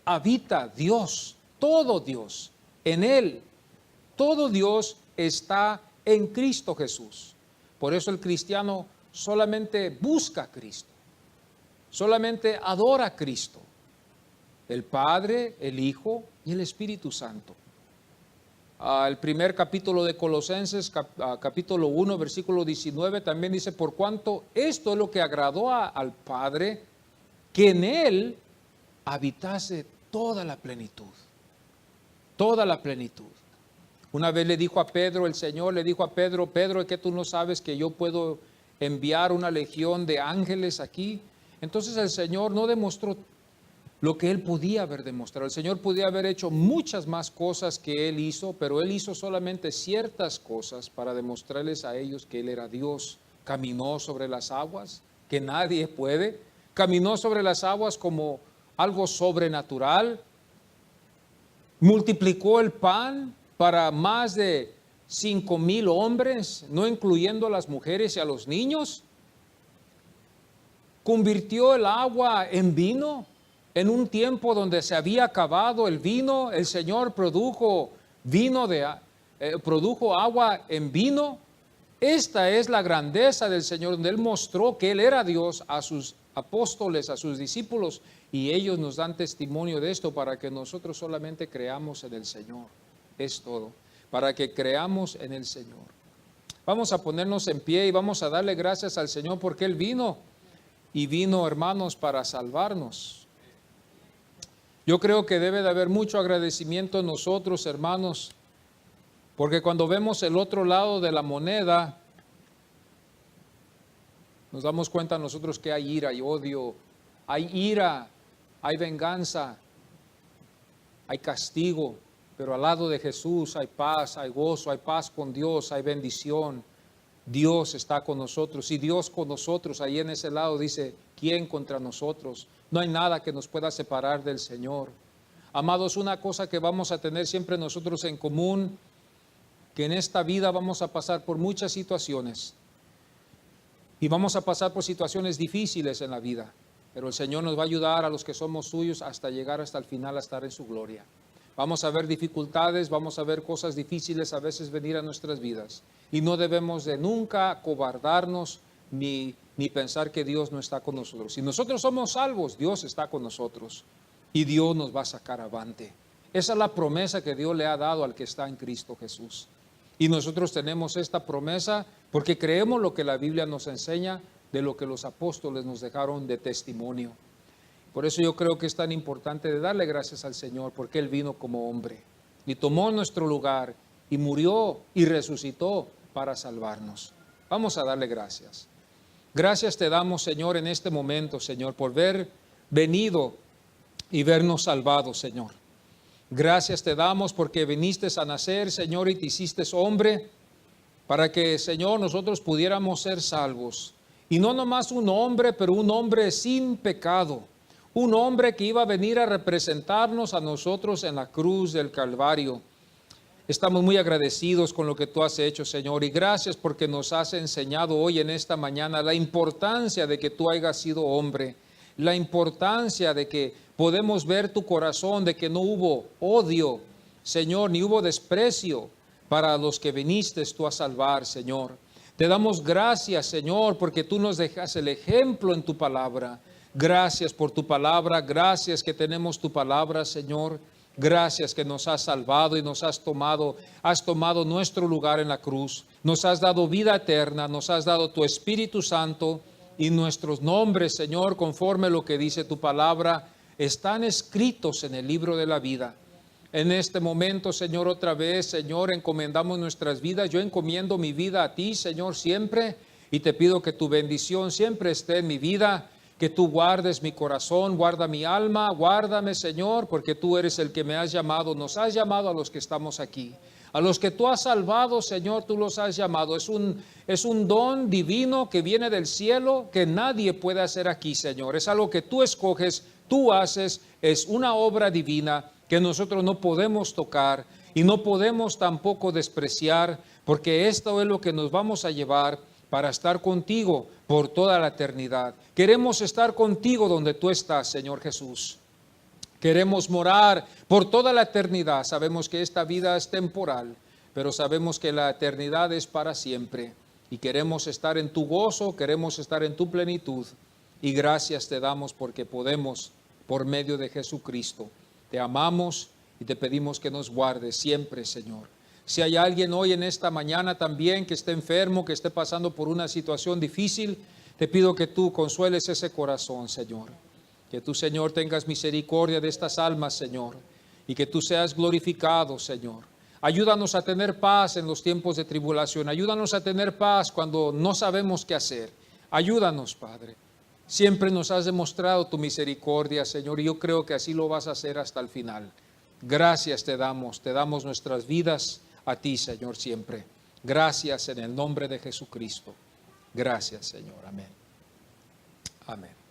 habita Dios. Todo Dios, en Él, todo Dios está en Cristo Jesús. Por eso el cristiano solamente busca a Cristo, solamente adora a Cristo, el Padre, el Hijo y el Espíritu Santo. El primer capítulo de Colosenses, capítulo 1, versículo 19, también dice, por cuanto esto es lo que agradó al Padre, que en Él habitase toda la plenitud. Toda la plenitud. Una vez le dijo a Pedro, el Señor le dijo a Pedro, Pedro, ¿es que tú no sabes que yo puedo enviar una legión de ángeles aquí? Entonces el Señor no demostró lo que Él podía haber demostrado. El Señor podía haber hecho muchas más cosas que Él hizo, pero Él hizo solamente ciertas cosas para demostrarles a ellos que Él era Dios. Caminó sobre las aguas, que nadie puede. Caminó sobre las aguas como algo sobrenatural. Multiplicó el pan para más de 5,000 hombres, no incluyendo a las mujeres y a los niños. Convirtió el agua en vino. En un tiempo donde se había acabado el vino, el Señor produjo agua en vino. Esta es la grandeza del Señor, donde Él mostró que Él era Dios a sus apóstoles, a sus discípulos, y ellos nos dan testimonio de esto para que nosotros solamente creamos en el Señor. Es todo, para que creamos en el Señor. Vamos a ponernos en pie y vamos a darle gracias al Señor porque Él vino, y vino, hermanos, para salvarnos. Yo creo que debe de haber mucho agradecimiento en nosotros, hermanos, porque cuando vemos el otro lado de la moneda, nos damos cuenta nosotros que hay ira y odio, hay ira, hay venganza, hay castigo, pero al lado de Jesús hay paz, hay gozo, hay paz con Dios, hay bendición. Dios está con nosotros, y Dios con nosotros, ahí en ese lado dice, ¿quién contra nosotros? No hay nada que nos pueda separar del Señor. Amados, una cosa que vamos a tener siempre nosotros en común, que en esta vida vamos a pasar por muchas situaciones, y vamos a pasar por situaciones difíciles en la vida, pero el Señor nos va a ayudar a los que somos suyos hasta llegar hasta el final, a estar en su gloria. Vamos a ver dificultades, vamos a ver cosas difíciles a veces venir a nuestras vidas, y no debemos de nunca acobardarnos ni pensar que Dios no está con nosotros. Si nosotros somos salvos, Dios está con nosotros y Dios nos va a sacar avante. Esa es la promesa que Dios le ha dado al que está en Cristo Jesús. Y nosotros tenemos esta promesa porque creemos lo que la Biblia nos enseña, de lo que los apóstoles nos dejaron de testimonio. Por eso yo creo que es tan importante de darle gracias al Señor, porque Él vino como hombre y tomó nuestro lugar y murió y resucitó para salvarnos. Vamos a darle gracias. Gracias te damos, Señor, en este momento, Señor, por haber venido y vernos salvados, Señor. Gracias te damos porque viniste a nacer, Señor, y te hiciste hombre. para que, Señor, nosotros pudiéramos ser salvos. Y no nomás un hombre, pero un hombre sin pecado. Un hombre que iba a venir a representarnos a nosotros en la cruz del Calvario. Estamos muy agradecidos con lo que tú has hecho, Señor, y gracias porque nos has enseñado hoy en esta mañana la importancia de que tú hayas sido hombre, la importancia de que podemos ver tu corazón, de que no hubo odio, Señor, ni hubo desprecio para los que viniste tú a salvar, Señor. Te damos gracias, Señor, porque tú nos dejas el ejemplo en tu palabra. Gracias por tu palabra, gracias que tenemos tu palabra, Señor. Gracias que nos has salvado y nos has tomado nuestro lugar en la cruz. Nos has dado vida eterna, nos has dado tu Espíritu Santo y nuestros nombres, Señor, conforme a lo que dice tu palabra, están escritos en el libro de la vida. En este momento, Señor, otra vez, Señor, encomendamos nuestras vidas. Yo encomiendo mi vida a ti, Señor, siempre, y te pido que tu bendición siempre esté en mi vida. Que tú guardes mi corazón, guarda mi alma, guárdame, Señor, porque tú eres el que me has llamado, nos has llamado a los que estamos aquí. A los que tú has salvado, Señor, tú los has llamado. Es un don divino que viene del cielo que nadie puede hacer aquí, Señor. Es algo que tú escoges, tú haces, es una obra divina que nosotros no podemos tocar y no podemos tampoco despreciar, porque esto es lo que nos vamos a llevar para estar contigo por toda la eternidad. Queremos estar contigo donde tú estás, Señor Jesús. Queremos morar por toda la eternidad. Sabemos que esta vida es temporal, pero sabemos que la eternidad es para siempre. Y queremos estar en tu gozo, queremos estar en tu plenitud. Y gracias te damos porque podemos por medio de Jesucristo. Te amamos y te pedimos que nos guardes siempre, Señor. Si hay alguien hoy en esta mañana también que esté enfermo, que esté pasando por una situación difícil, te pido que tú consueles ese corazón, Señor. Que tú, Señor, tengas misericordia de estas almas, Señor, y que tú seas glorificado, Señor. Ayúdanos a tener paz en los tiempos de tribulación. Ayúdanos a tener paz cuando no sabemos qué hacer. Ayúdanos, Padre. Siempre nos has demostrado tu misericordia, Señor, y yo creo que así lo vas a hacer hasta el final. Gracias te damos nuestras vidas a ti, Señor, siempre. Gracias en el nombre de Jesucristo. Gracias, Señor. Amén. Amén.